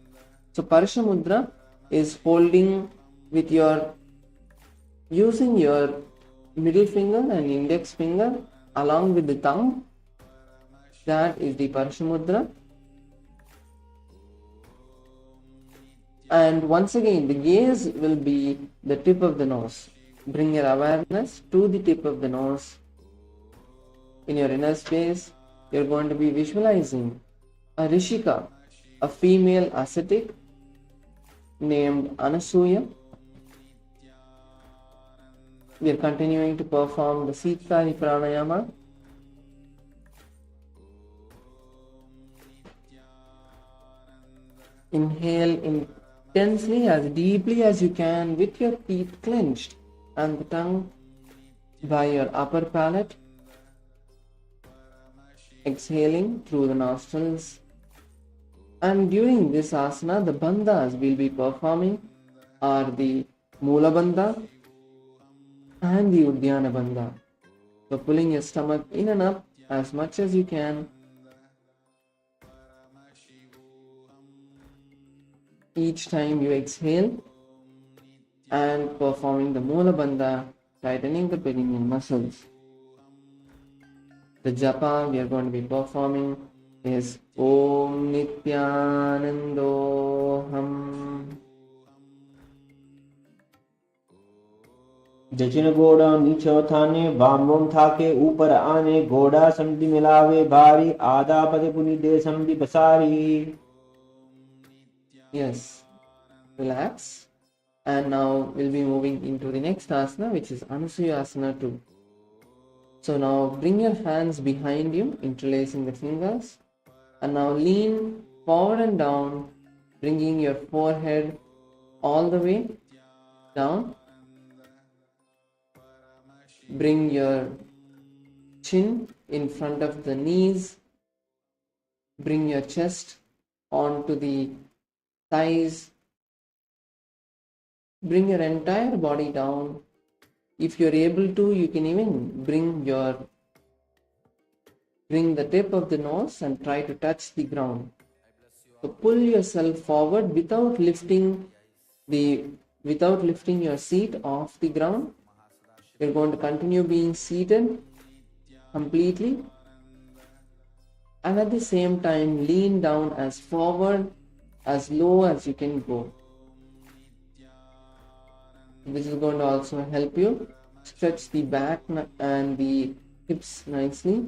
So Parasha Mudra is holding with using your middle finger and index finger along with the thumb. That is the Parasha Mudra. And once again, the gaze will be the tip of the nose. Bring your awareness to the tip of the nose. In your inner space, you're going to be visualizing a Rishika, a female ascetic named Anasuya. We are continuing to perform the Sakala Pranayama. Inhale intensely, as deeply as you can, with your teeth clenched and the tongue by your upper palate. Exhaling through the nostrils. And during this asana, the bandhas we'll be performing are the Mula Bandha and the Uddiyana Bandha. So pulling your stomach in and up as much as you can. Each time you exhale and performing the Mula Bandha, tightening the perineal muscles. The japa we are going to be performing is Om Nithyanandoham. जचिन घोड़ा नीचे उठाने बामों था के ऊपर आने घोड़ा समझी मिलावे भारी आधा पद पुनी दे समझी बसारी. Yes, relax. And now we'll be moving into the next asana, which is Anusuyasana 2. So now bring your hands behind you, interlacing the fingers. And now lean forward and down, bringing your forehead all the way down. Bring your chin in front of the knees. Bring your chest onto the thighs. Bring your entire body down. If you're able to, you can even bring the tip of the nose and try to touch the ground. So pull yourself forward without lifting your seat off the ground. You're going to continue being seated completely, and at the same time lean down as forward, as low as you can go. This is going to also help you stretch the back and the hips nicely.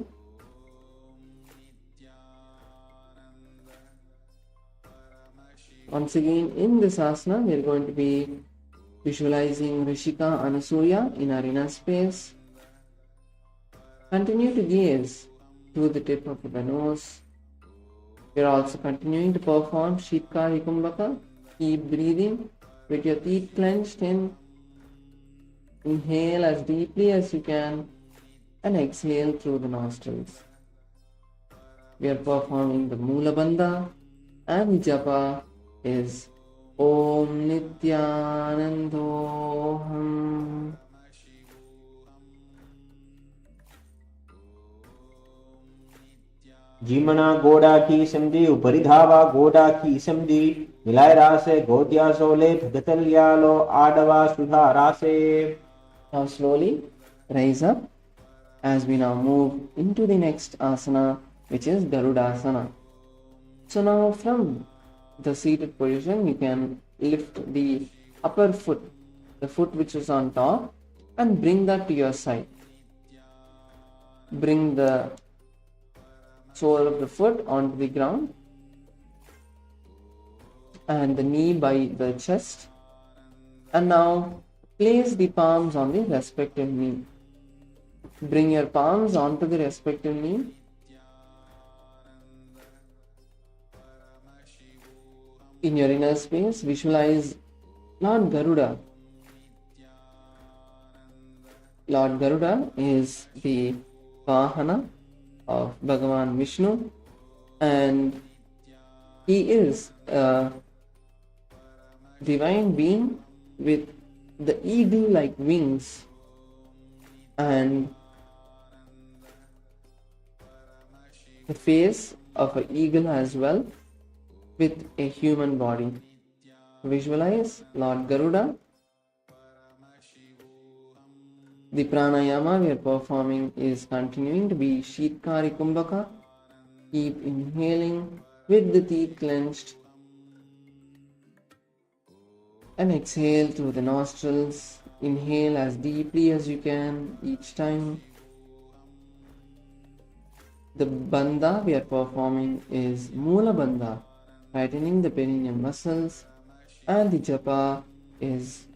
Once again, in this asana, we are going to be visualizing Rishika Anasuya in our inner space. Continue to gaze through the tip of the nose. We are also continuing to perform Shikha Hikumbhaka. Keep breathing with your teeth clenched in. Inhale as deeply as you can and exhale through the nostrils. We are performing the Mula Bandha and the japa is Om Nithyanandoham. जीमना गोडा की समझी उपरिधावा गोडा की समझी मिलाय रासे गोतिया सोले भगतल यालो आडवा सुधा रासे. Now slowly rise up as we now move into the next asana, which is Garudasana. So now from the seated position, you can lift the upper foot, the foot which is on top, and bring that to your side. Bring the sole of the foot onto the ground and the knee by the chest. And now place the palms on the respective knee. Bring your palms onto the respective knee. In your inner space, visualize Lord Garuda. Lord Garuda is the Vahana of Bhagavan Vishnu, and he is a divine being with the eagle-like wings and the face of an eagle as well, with a human body. Visualize Lord Garuda. The pranayama we are performing is continuing to be Sheetkari Kumbhaka. Keep inhaling with the teeth clenched and exhale through the nostrils. Inhale as deeply as you can each time. The bandha we are performing is Mula Bandha, tightening the perineal muscles, and the japa is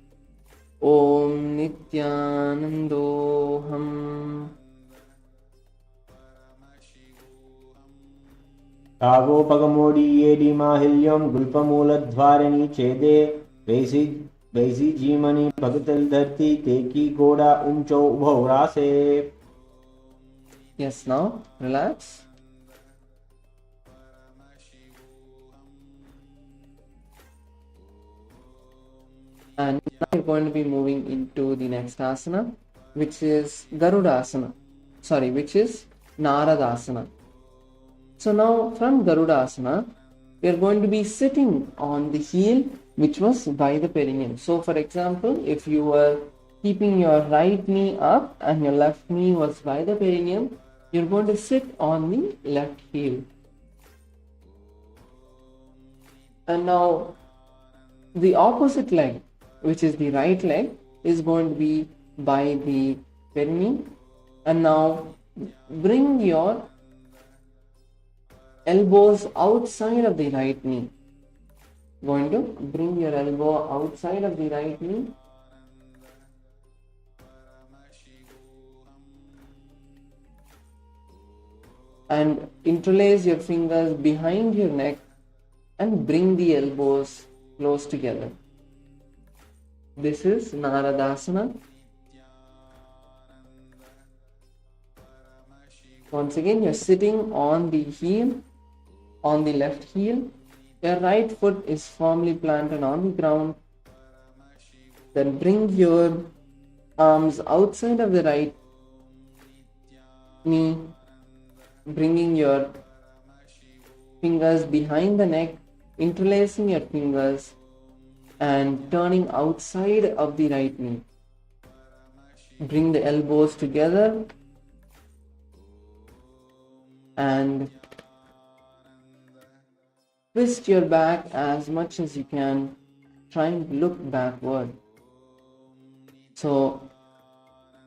Om Nithyanandoham. तावोपगमोडी येडी माहिल्यम गुल्पमूलध्वारिणी छेदे वैसी जीमनी भगतल धरती तेकी गोड़ा ऊंचो उभौ रासे. Yes, now relax. And now we're going to be moving into the next asana, which is Garudasana. Which is Naradasana. So now from Garudasana, we are going to be sitting on the heel which was by the perineum. So for example, if you were keeping your right knee up and your left knee was by the perineum, you're going to sit on the left heel. And now the opposite leg, which is the right leg, is going to be by the perineum. And now bring your elbows outside of the right knee. Going to bring your elbow outside of the right knee. And interlace your fingers behind your neck and bring the elbows close together. This is Naradasana. Once again, you're sitting on the heel, on the left heel. Your right foot is firmly planted on the ground. Then bring your arms outside of the right knee, bringing your fingers behind the neck, interlacing your fingers and turning outside of the right knee. Bring the elbows together and twist your back as much as you can. Try and look backward. So,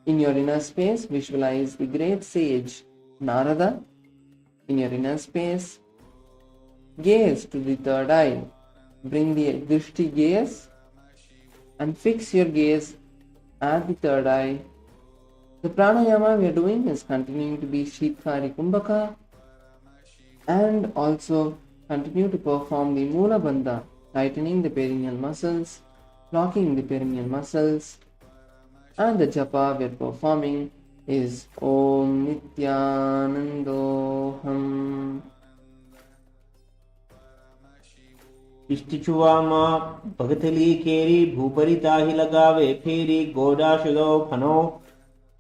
in your inner space, visualize the great sage Narada. In your inner space, gaze to the third eye. Bring the drishti gaze and fix your gaze at the third eye. The pranayama we are doing is continuing to be Sheetkari Kumbhaka, and also continue to perform the Mula Bandha, tightening the perineal muscles, locking the perineal muscles, and the japa we are performing is Om Nithyanandoham. इष्टिचुवामा भगतली केरी भूपरी ताहि लगावे फेरी गोडा शुदो फनो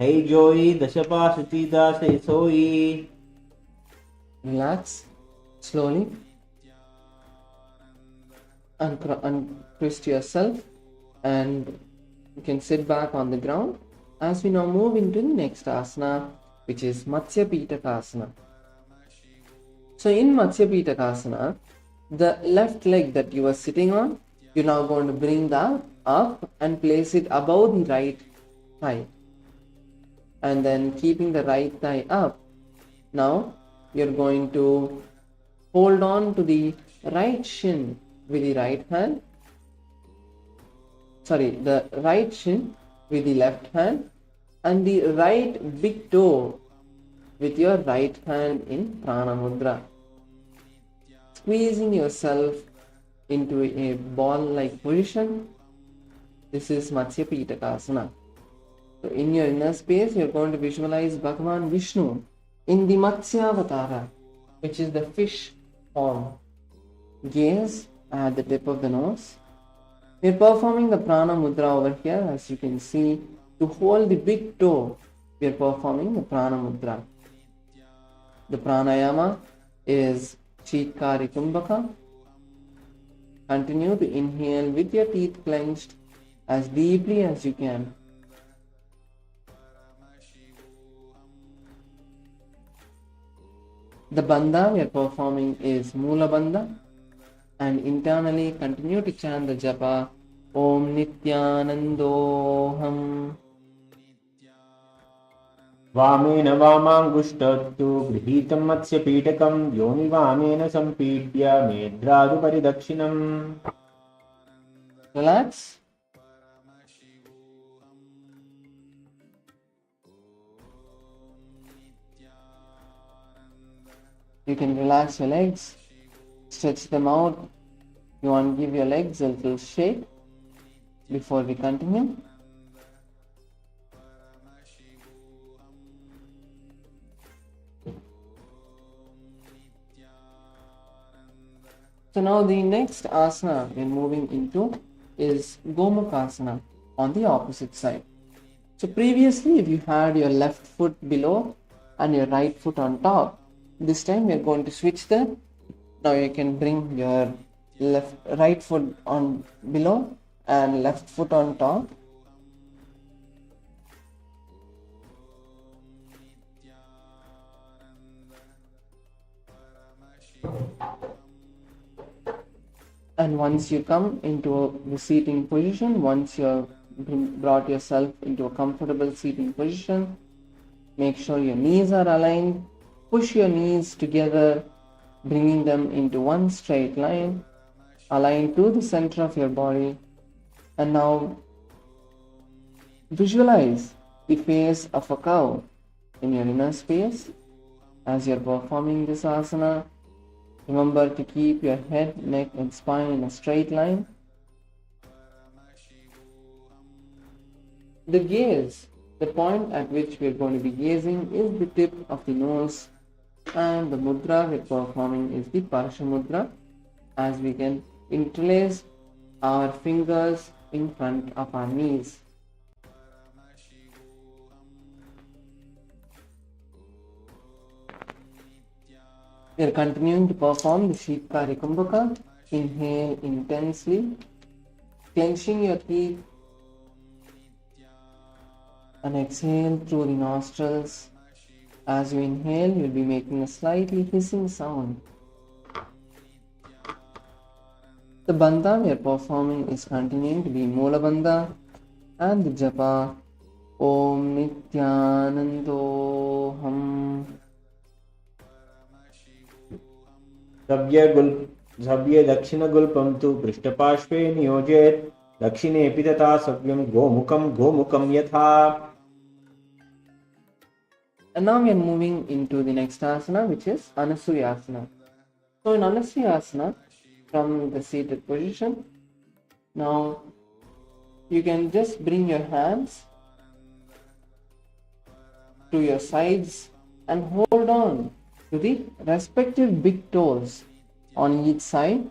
है जोई दशपा सुची दासे सोई. Relax slowly and twist yourself, and you can sit back on the ground as we now move into the next asana, which is Matsya Pitakasana. So in Matsya Pitakasana, the left leg that you are sitting on, you're now going to bring that up and place it above the right thigh. And then keeping the right thigh up, now you're going to hold on to the right shin with the right hand. The right shin with the left hand, and the right big toe with your right hand in Prana Mudra. Squeezing yourself into a ball-like position. This is Matsya Pitakasana. So in your inner space, you're going to visualize Bhagavan Vishnu in the Matsya Avatara, which is the fish form. Gaze at the tip of the nose. We're performing the Prana Mudra over here. As you can see, to hold the big toe, we're performing the Prana Mudra. The pranayama is Chitkari Kumbhaka. Continue to inhale with your teeth clenched as deeply as you can. The bandha we are performing is Mula Bandha, and internally continue to chant the japa Om Nithyanandoham. वामेन वामाङ्गुष्टस्तु गृहीतं मत्स्यपीठकं योनि वामेन सम्पीड्य मेध्रादुपरिदक्षिणम्. Relax. You can relax your legs, stretch them out. You want to give your legs a little shake before we continue. So now the next asana we're moving into is Gomukhasana on the opposite side. So previously, if you had your left foot below and your right foot on top, this time we are going to switch them. Now you can bring your right foot on below and left foot on top. And once you come into the seating position, once you have brought yourself into a comfortable seating position, make sure your knees are aligned. Push your knees together, bringing them into one straight line, align to the center of your body. And now visualize the face of a cow in your inner space as you're performing this asana. Remember to keep your head, neck and spine in a straight line. The gaze, the point at which we are going to be gazing, is the tip of the nose, and the mudra we are performing is the Parsha Mudra, as we can interlace our fingers in front of our knees. We are continuing to perform the Shitkari Kumbhaka. Inhale intensely, clenching your teeth, and exhale through the nostrils. As you inhale, you will be making a slightly hissing sound. The bandha we are performing is continuing to be Mula Bandha, and the japa Om Nithyanandoham. झव्ये दक्षिणगुल्पं तु पृष्ठपार्श्वे नियोजेत् दक्षिणेऽपि तथा सव्यं गोमुखं यथा. And now we are moving into the next asana, which is Anasuyasana. So in Anasuyasana, from the seated position, now you can just bring your hands to your sides and hold on to the respective big toes on each side.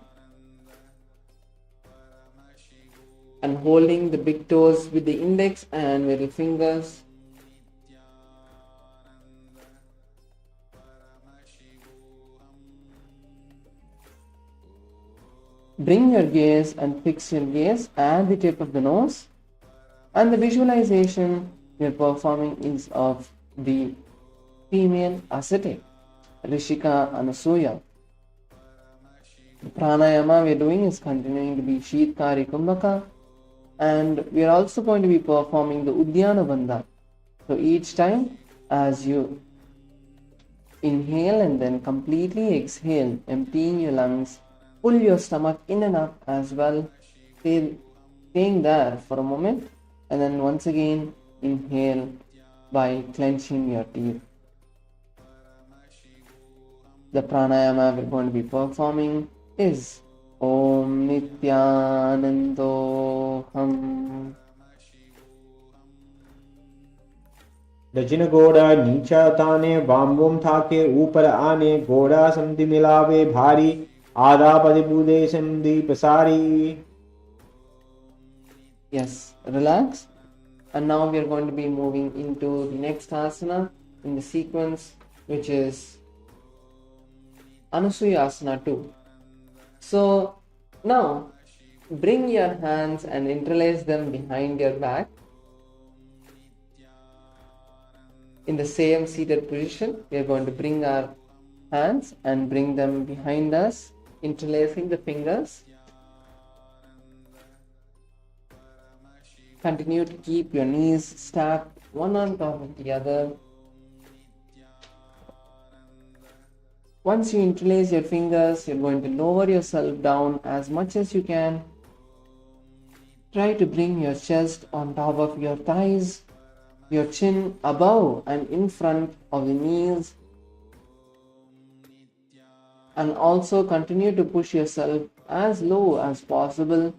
and holding the big toes with the index and middle fingers. Bring your gaze and fix your gaze at the tip of the nose, and the visualization we are performing is of the female ascetic, Rishika Anasuya. The pranayama we are doing is continuing to be Sheetkari Kumbhaka, and we are also going to be performing the Udyana Bandha. So each time as you inhale and then completely exhale, emptying your lungs, pull your stomach in and up as well, staying there for a moment, and then once again inhale by clenching your teeth. The pranayama we're going to be performing is Om Nithyanando Ham. दक्षिण घोड़ा नीचा ताने बाम्बोम था के ऊपर आने घोड़ा समधि मिलावे भारी आधा पदिबूदे समधि पसारी. Yes, relax. And now we are going to be moving into the next asana in the sequence, which is Anasuya Asana 2. So now bring your hands and interlace them behind your back in the same seated position. We are going to bring our hands and bring them behind us, interlacing the fingers. Continue to keep your knees stacked one on top of the other. Once you interlace your fingers, you're going to lower yourself down as much as you can. Try to bring your chest on top of your thighs, your chin above and in front of the knees, and also continue to push yourself as low as possible,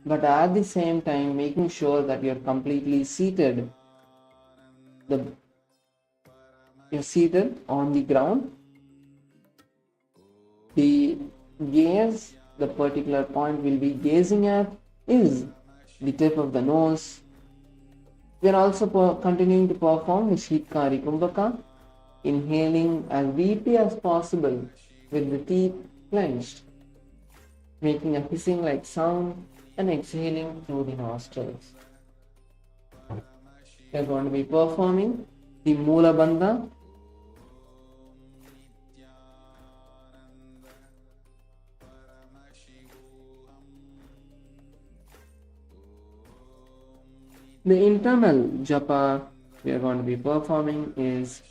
but at the same time making sure that you're completely seated. You're seated on the ground. The gaze, the particular point we'll be gazing at is the tip of the nose. We are also continuing to perform the Sheetkari Kumbhaka, inhaling as deeply as possible with the teeth clenched, making a hissing like sound and exhaling through the nostrils. We are going to be performing the Mula Bandha. The internal japa we are going to be performing is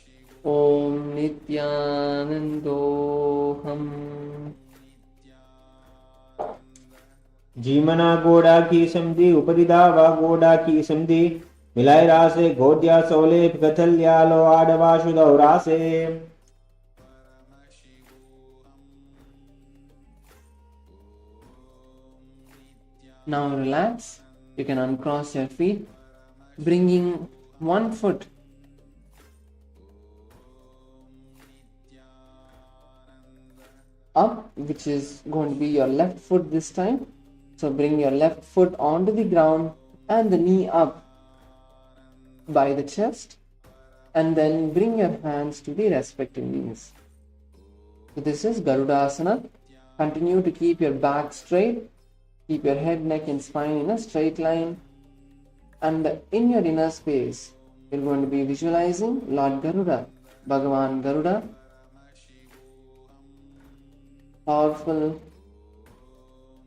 Om Nithyanando Ham. जीमना घोड़ा की समधि उपरिदा व घोड़ा की समधि मिलाए रासे घोड्या सोले कथल्यालो आडवा शुदौरासे. Now relax. You can uncross your feet, bringing one foot up, which is going to be your left foot this time. So bring your left foot onto the ground and the knee up by the chest, and then bring your hands to the respective knees. So this is Garudasana. Continue to keep your back straight. Keep your head, neck and spine in a straight line. And in your inner space, you're going to be visualizing Lord Garuda, Bhagavan Garuda, powerful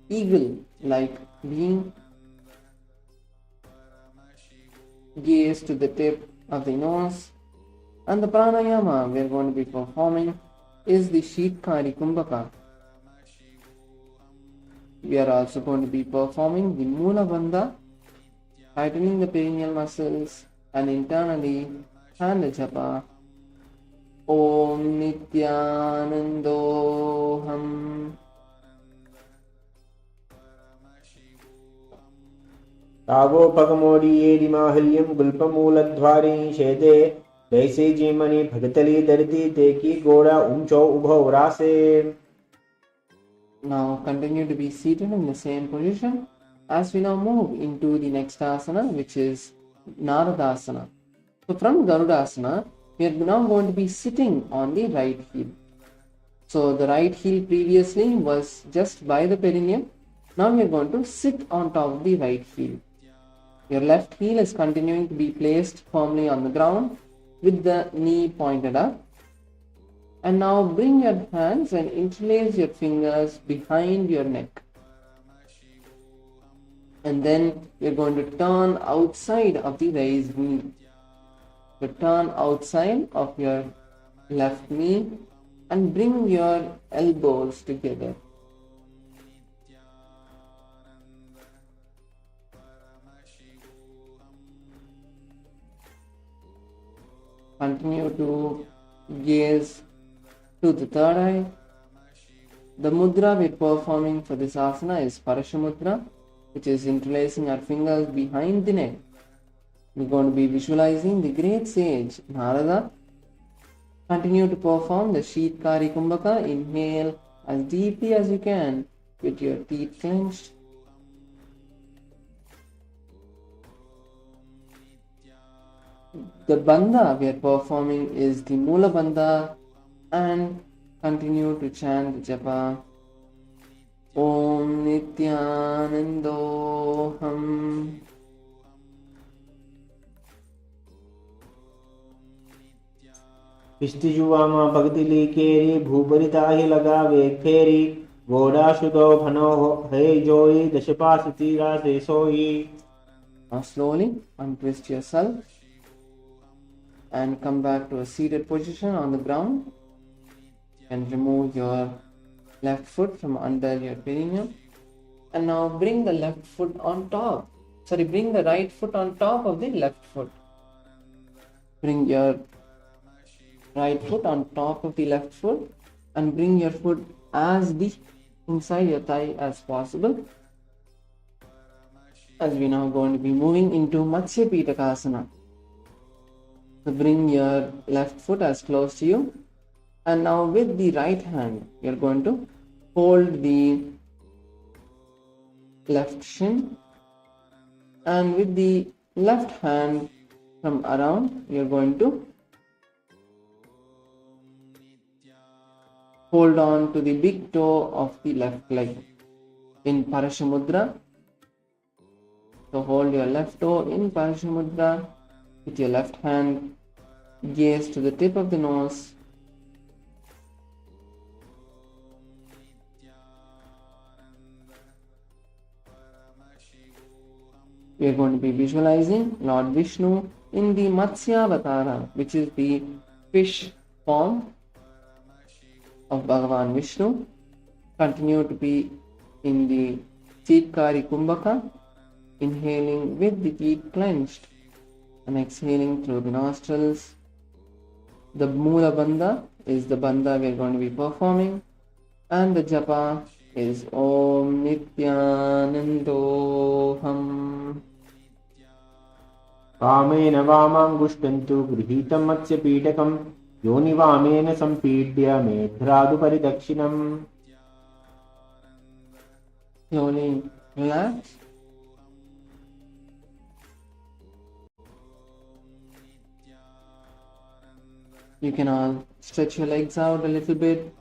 eagle-like being. Gaze to the tip of the nose. And the pranayama we are going to be performing is the Sheetkari Kumbhaka. We are also going to be performing the Mula Bandha, tightening the perineal muscles, and internally hand the japa Om Nithyanando Ham. तावो पगमोडी येरी माहल्यम गुल्पमूलद्वारी शेदे वैसे जीमनी भगतली दर्दी देखी घोड़ा ऊंचो उभो रासे. Now continue to be seated in the same position as we now move into the next asana, which is Naradasana. So from Garudasana, we are now going to be sitting on the right heel. So the right heel previously was just by the perineum. Now we are going to sit on top of the right heel. Your left heel is continuing to be placed firmly on the ground with the knee pointed up. And now bring your hands and interlace your fingers behind your neck. And then we are going to turn outside of the raised knee. So turn outside of your left knee and bring your elbows together. Continue to gaze to the third eye. The mudra we are performing for this asana is Parashamudra, which is interlacing our fingers behind the neck. We're going to be visualizing the great sage Narada. Continue to perform the Sheetkari Kumbhaka. Inhale as deeply as you can with your teeth clenched. The bandha we are performing is the Mula Bandha, and continue to chant the japa Om Nithyanando. इष्टिजुवामा भगतिली केरी भूपरिता ही लगावे फेरी गोडाशुतो भनो हे जोई दशपासती रासे सोई. Now slowly untwist yourself and come back to a seated position on the ground, and remove your left foot from under your perineum. And now bring the left foot on top. Bring the right foot on top of the left foot. Bring your right foot on top of the left foot and bring your foot as deep inside your thigh as possible. As we now going to be moving into Matsya Pitakasana. So bring your left foot as close to you, and now with the right hand you are going to hold the left shin, and with the left hand from around you are going to hold on to the big toe of the left leg in Parashamudra. So hold your left toe in Parashamudra with your left hand, gaze to the tip of the nose. We are going to be visualizing Lord Vishnu in the Matsya Avatara, which is the fish form of Bhagavan Vishnu. Continue to be in the Chitkari Kumbhaka, inhaling with the teeth clenched and exhaling through the nostrils. The Mula Bandha is the bandha we are going to be performing, and the japa is Om Nithyanandoham. कामेन वामाङ्गुष्टन्तु गृहीतं Matsya पीडकं योनिवामेन सम्पीड्य मेघ्रादुपरिदक्षिणम्. Slowly relax. You can all stretch your legs out a little bit,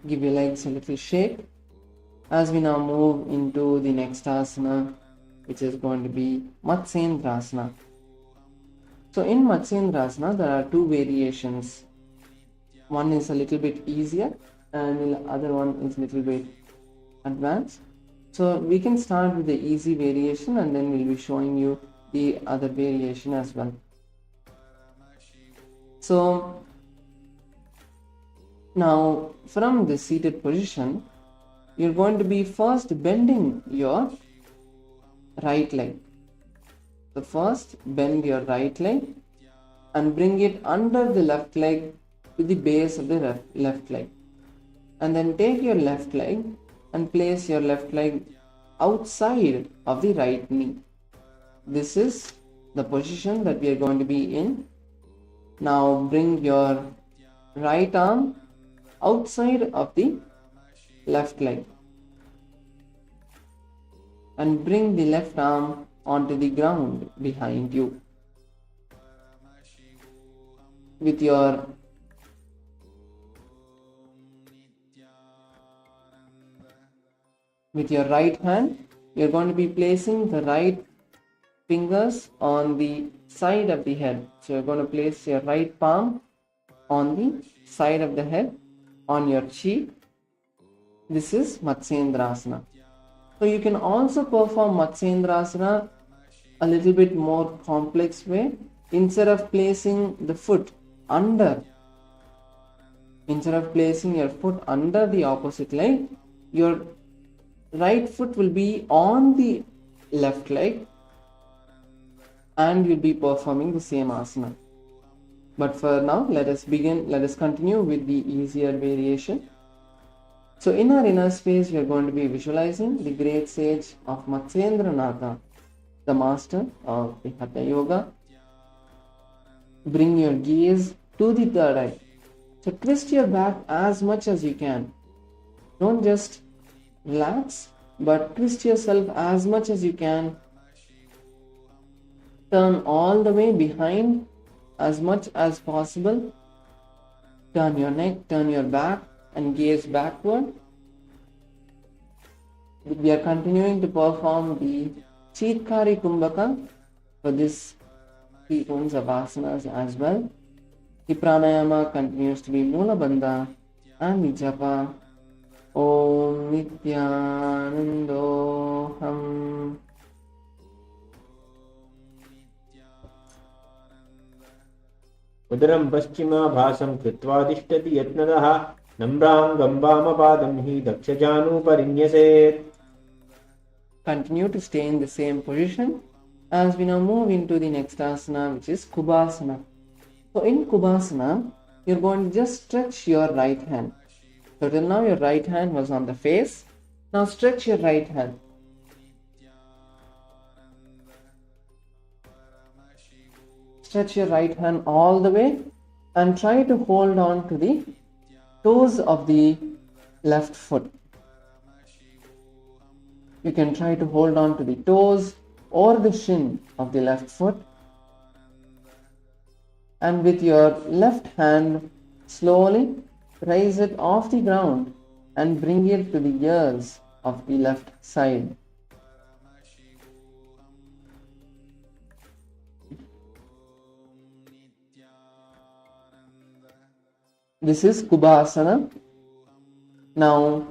give your legs a little shake as we now move into the next asana, which is going to be Matsyendrasana. So in Matsyendrasana there are two variations. One is a little bit easier and the other one is a little bit advanced. So we can start with the easy variation and then we'll be showing you the other variation as well. So now from the seated position, you're going to be first bending your right leg. So first bend your right leg and bring it under the left leg to the base of the left leg. And then take your left leg and place your left leg outside of the right knee. This is the position that we are going to be in. Now bring your right arm outside of the left leg. and bring the left arm onto the ground behind you. With your right hand, you're going to be placing the right fingers on the side of the head. So you're going to place your right palm on the side of the head, on your cheek. This is Matsyendrasana. So you can also perform Matsyendrasana a little bit more complex way. Instead of placing the foot under, instead of placing your foot under the opposite leg, your right foot will be on the left leg and you'll be performing the same asana. But for now, let us continue with the easier variation. So in our inner space, we are going to be visualizing the great sage of Matsyendranatha, the master of the Hatha Yoga. Bring your gaze to the third eye. So twist your back as much as you can. Don't just relax, but twist yourself as much as you can. Turn all the way behind as much as possible. Turn your neck, turn your back and gaze backward. We are continuing to perform the Chitkari Kumbhaka for this sequence of asanas as well. The pranayama continues to be Mula Bandha and the japa Om Nithyanando. उदरं पश्चिमाभासं कृत्वादिष्टति यत्नदः नम्रां गम्बामपादं हि दक्षजानूपरिन्यसेत्. Continue to stay in the same position as we now move into the next asana, which is Kubhasana. So in Kubhasana, you're going to just stretch your right hand. So till now your right hand was on the face. Now stretch your right hand. Stretch your right hand all the way and try to hold on to the toes of the left foot. You can try to hold on to the toes or the shin of the left foot. And with your left hand, slowly raise it off the ground and bring it to the ears of the left side. This is Kubhasana. Now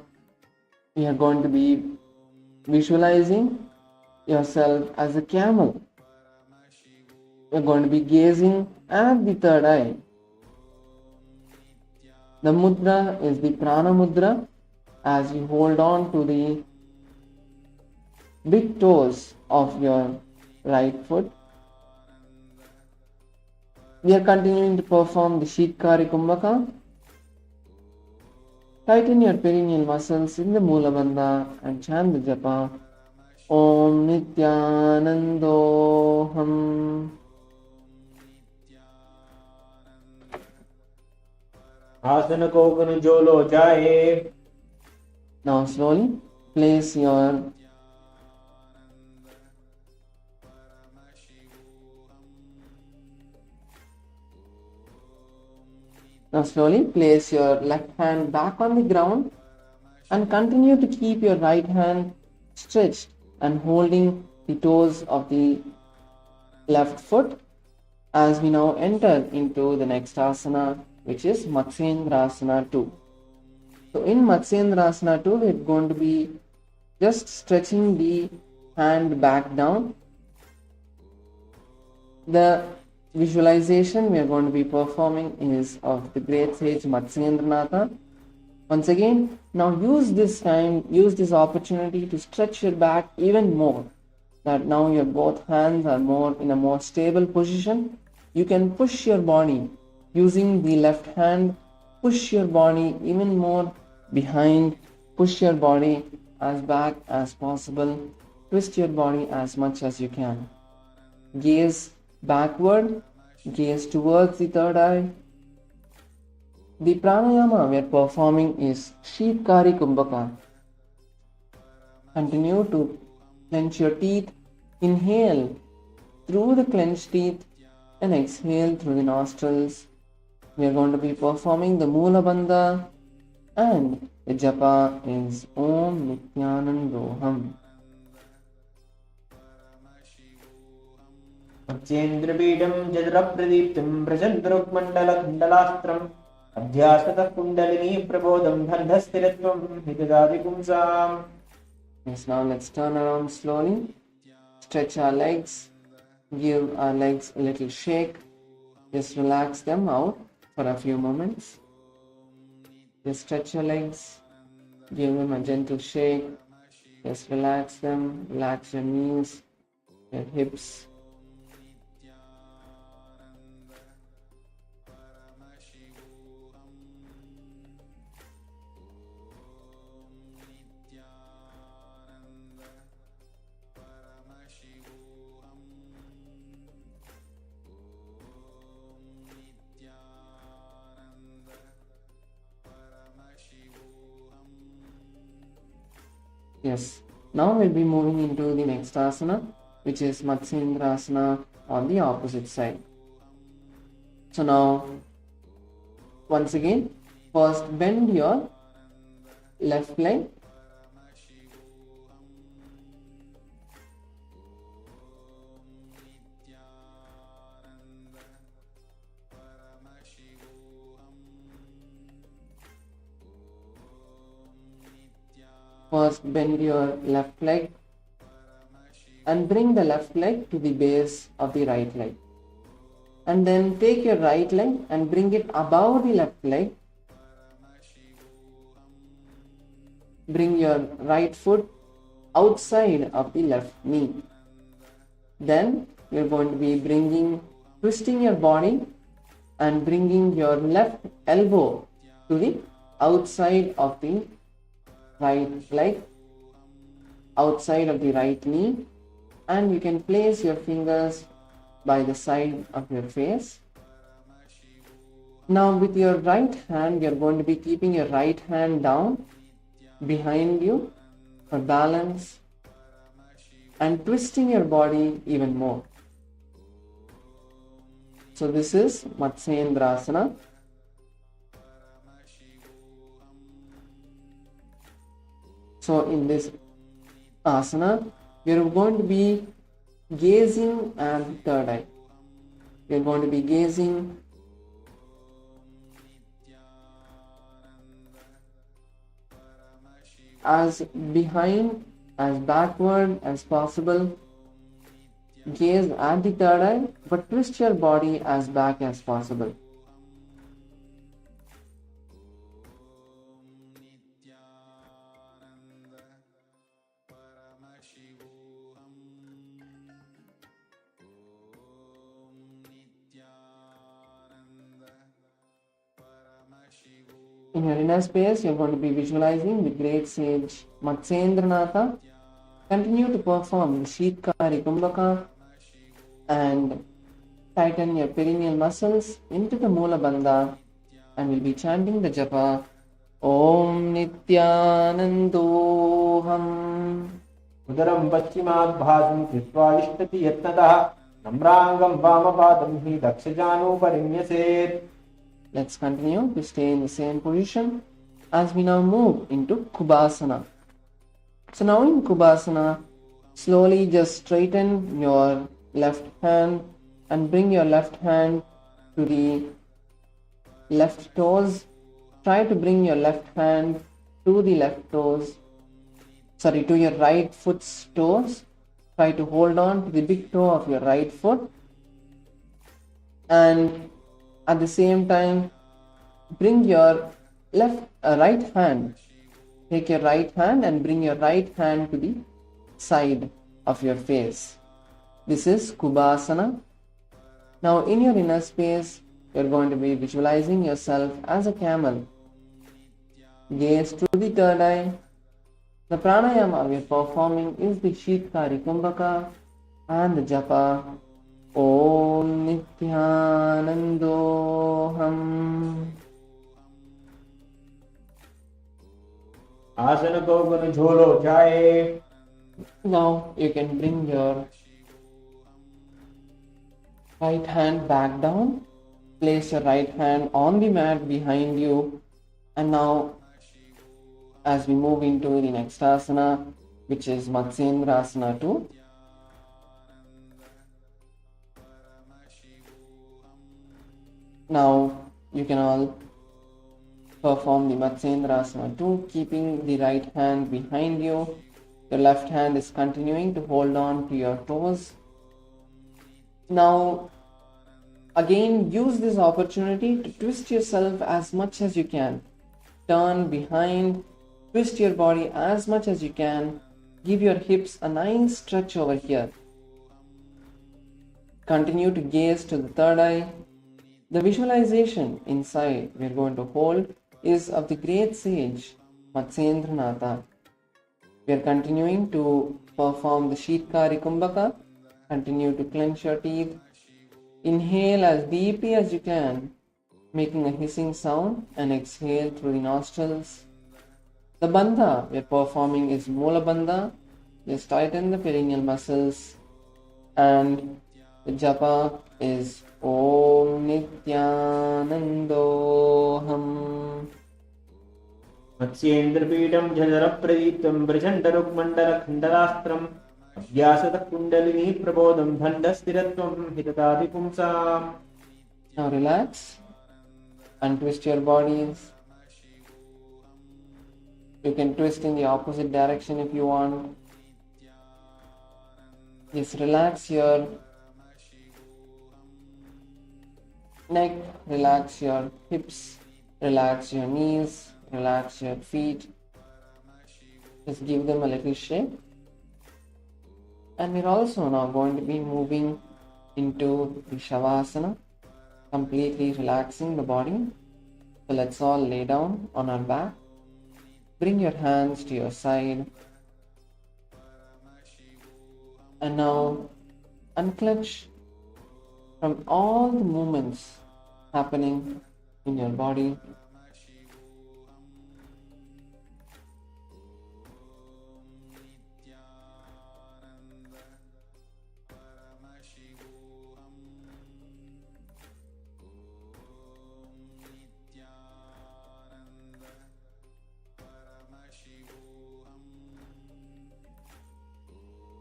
we are going to be visualizing yourself as a camel. You are going to be gazing at the third eye. The mudra is the prana mudra as you hold on to the big toes of your right foot. We are continuing to perform the Shitkari Kumbhaka. Tighten your perineal muscles in the Mula Bandha and chant the japa Om Nithyanandoham. आसन कोकन जोलो जाए. Now slowly place your left hand back on the ground and continue to keep your right hand stretched and holding the toes of the left foot as we now enter into the next asana, which is Matsyendrasana 2. So in Matsyendrasana 2, we're going to be just stretching the hand back down. The visualization we are going to be performing is of the great sage Matsyendranatha. Once again, now use this opportunity to stretch your back even more. That now your both hands are in a more stable position. You can push your body using the left hand, push your body even more behind, push your body as back as possible, twist your body as much as you can. Gaze backward, gaze towards the third eye. The pranayama we are performing is Shitkari Kumbhaka. Continue to Clench your teeth. Inhale through the clenched teeth and exhale through the nostrils. We are going to be performing the Moola Bandha, and the japa is Om Nithyanandoham. Chendrabidam Jadrapradiptim Prajandrukmandalakundalastam Adhyasatah Kundalini Prabodham Dhandhasthiratvam Hitadadi Pumsam. Yes, now let's turn around slowly. Stretch our legs. Give our legs a little shake. Just relax them out for a few moments. Just stretch your legs. Give them a gentle shake. Just relax them. Relax your knees, your hips. Yes, now we'll be moving into the next asana, which is Matsyendrasana on the opposite side. So now, once again, first bend your left leg. First bend your left leg and bring the left leg to the base of the right leg. And then take your right leg and bring it above the left leg. Bring your right foot outside of the left knee. Then you're going to be twisting your body and bringing your left elbow to the outside of the right leg, outside of the right knee, and you can place your fingers by the side of your face. Now with your right hand, you're going to be keeping your right hand down behind you for balance and twisting your body even more. So this is Matsyendrasana. So in this asana, we are going to be gazing at the third eye. We are going to be gazing as behind, as backward as possible. Gaze at the third eye, but twist your body as back as possible. In your inner space, you are going to be visualizing the great sage Matsyendranatha. Continue to perform the Sheetkari Kumbhaka and tighten your perineal muscles into the Moola Bandha, and we'll be chanting the japa Om Nithyanandoham. Udaram Paschimad Bhasam Krishva Ishtati Yatnatah Namrangam Vamapadam Hi Dakshajanu Parimyaset. Let's continue to stay in the same position as we now move into Kubhasana. So now in Kubhasana, slowly just straighten your left hand and bring your left hand to the left toes. Try to bring your left hand to the left toes, to your right foot's toes. Try to hold on to the big toe of your right foot, and at the same time bring your right hand. Take your right hand and bring your right hand to the side of your face. This is Kubhasana. Now in your inner space, you are going to be visualizing yourself as a camel. Gaze to the third eye. The pranayama we are performing is the Sheetkari Kumbhaka and the japa Om Nithyanandoham. आसन को गुण झोलो जाए Now you can bring your right hand back down. Place your right hand on the mat behind you. And now, as we move into the next asana, which is Matsyendrasana 2. Now you can all perform the Matsyendrasana 2, keeping the right hand behind you. Your left hand is continuing to hold on to your toes. Now, again, use this opportunity to twist yourself as much as you can. Turn behind, twist your body as much as you can. Give your hips a nice stretch over here. Continue to gaze to the third eye. The visualization inside we are going to hold is of the great sage Matsyendranatha. We are continuing to perform the Sheetkari Kumbhaka. Continue to clench your teeth. Inhale as deeply as you can, making a hissing sound, and exhale through the nostrils. The bandha we are performing is Mula Bandha. Just tighten the perineal muscles. And the japa is Om Nithyanandoham. मत्स्येन्द्रपीठं जलरप्रदीप्तं प्रचण्डरुग्मण्डलखण्डलास्त्रम् अभ्यासतः kundalini प्रबोधं भण्डस्थिरत्वं हितताति पुंसाम्. Now relax and twist your bodies. You can twist in the opposite direction if you want. Just relax your neck, relax your hips, relax your knees, relax your feet. Just give them a little shake. And we're also now going to be moving into the Shavasana, completely relaxing the body. So let's all lay down on our back. Bring your hands to your side. And now unclench from all the movements happening in your body.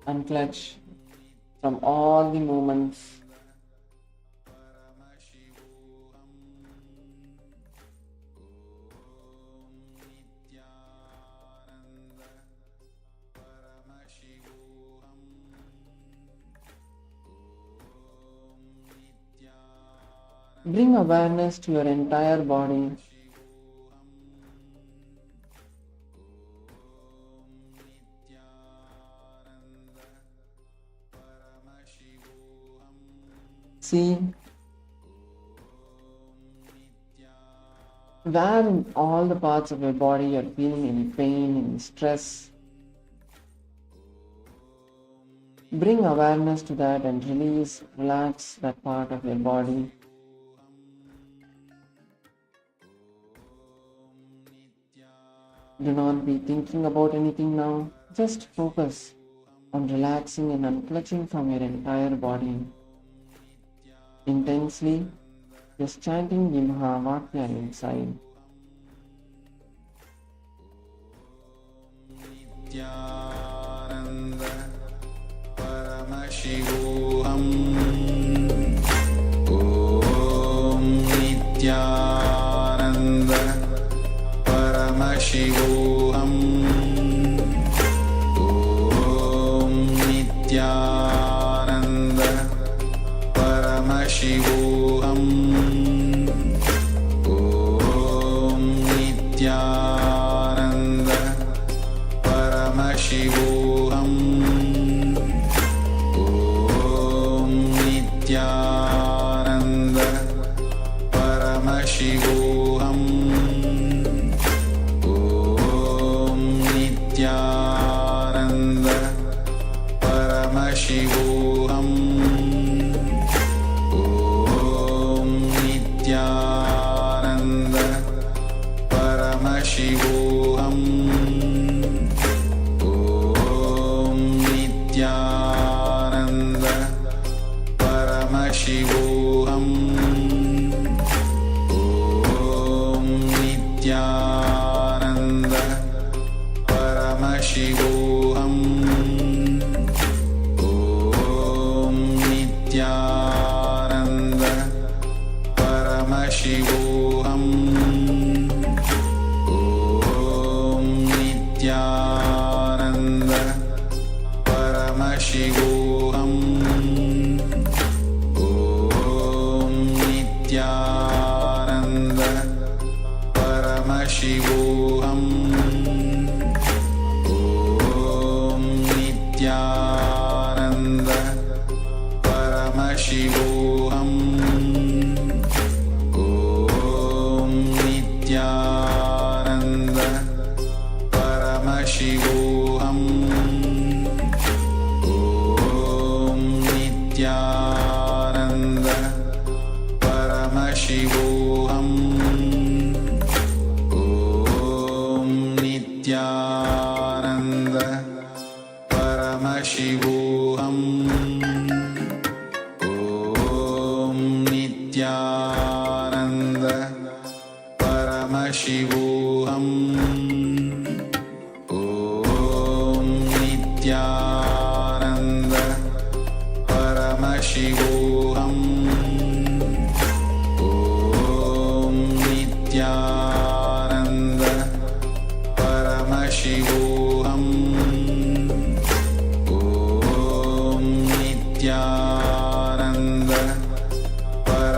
Unclench from all the movements. Bring awareness to your entire body. See where in all the parts of your body you're feeling any pain, any stress. Bring awareness to that and release, relax that part of your body. Do not be thinking about anything now. Just focus on relaxing and unclutching from your entire body. Intensely, just chanting the Mahavakya inside. Nithyananda Paramashivoham. Om Nithyananda Paramashivoham. Om Nithyananda Paramashivoham. Om Nithyananda Paramashivoham. Om Nithyananda Paramashivoham. Om Nithyananda Paramashivoham. Om Nithyananda Paramashivoham. Om Nityanand परमशिवोऽहम् ॐ नित्यानन्द परमशिवोऽहम् ॐ नित्यानन्द परमशिवोऽहम् ॐ नित्यानन्द परमशिवोऽहम् ॐ नित्यानन्द परमशिवोऽहम् ॐ नित्यानन्द परमशिवोऽहम् ॐ नित्यानन्द परमशिवोऽहम् ॐ नित्यानन्द परमशिवोऽहम् ॐ नित्यानन्द परमशिवोऽहम् ॐ नित्यानन्द परमशिवोऽहम् ॐ नित्यानन्द परमशिवोऽहम् ॐ नित्यानन्द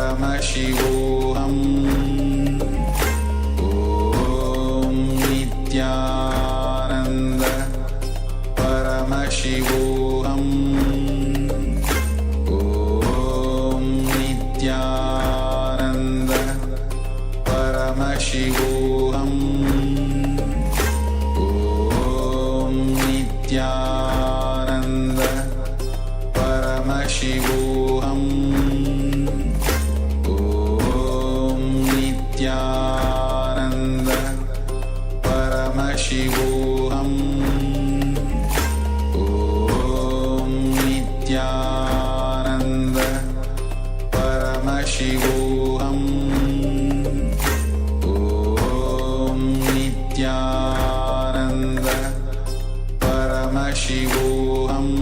परमशिवोऽहम् ॐ नित्यानन्द परमशिवोऽहम् ॐ नित्यानन्द परमशिवोऽहम् ॐ नित्यानन्द परमशिवोऽहम् ॐ नित्यानन्द परमशिवोऽहम् ॐ नित्यानन्द परमशिवोऽहम् ॐ नित्यानन्द परमशिवोऽहम्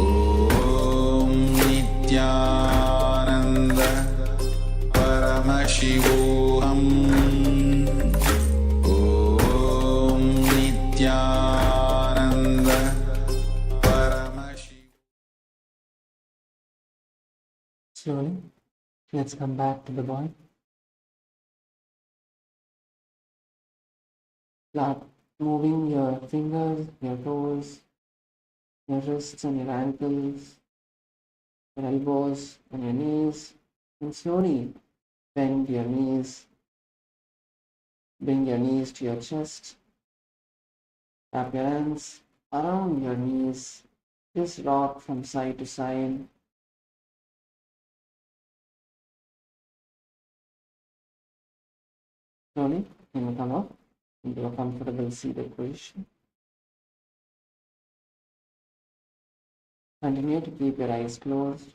ॐ नित्यानन्द परमशिवोऽहम् ॐ नित्यानन्द परमशिवोऽहम्. Slowly, let's come back to the body. Start moving your fingers, your toes, your wrists and your ankles, your elbows and your knees, and slowly bend your knees. Bring your knees to your chest. Wrap your hands around your knees. Just rock from side to side. Slowly, you will come up into a comfortable seated position. Continue to keep your eyes closed.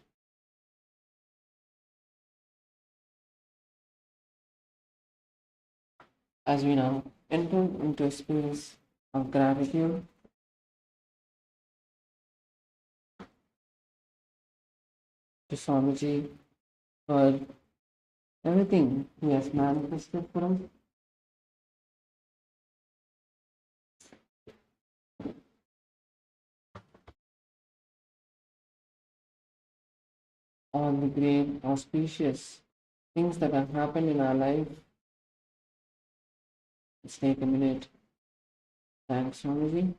As we now enter into a space of gratitude, to Swamiji for everything he has manifested for us. All the great auspicious things that have happened in our life. Let's take a minute. Thanks, Swamiji.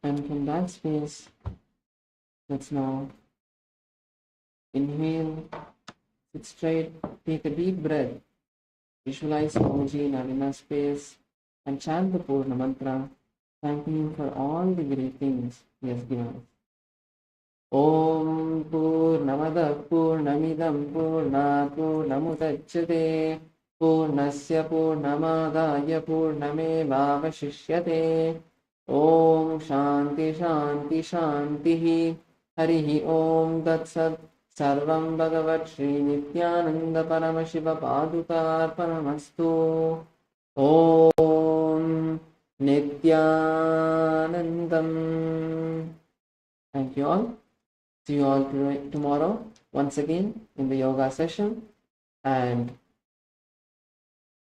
And from that space, let's now inhale, sit straight, take a deep breath, visualize Swamiji in our inner space, and chant the Purna mantra, thanking him for all the great things he has given us. Om Purnamada Purnamidam Purnat Purnamudachyate Purnasya Purnamadaya Purnamevavashishyate. Om Shanti Shanti Shanti Harihi Om Tat Sat. सर्वं भगवत् श्री नित्यानंद परमशिव पादुकार्पणमस्तु. ॐ नित्यानन्दम्. Thank you all. See you all tomorrow once again in the yoga session. And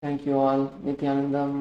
thank you all. Nithyanandam.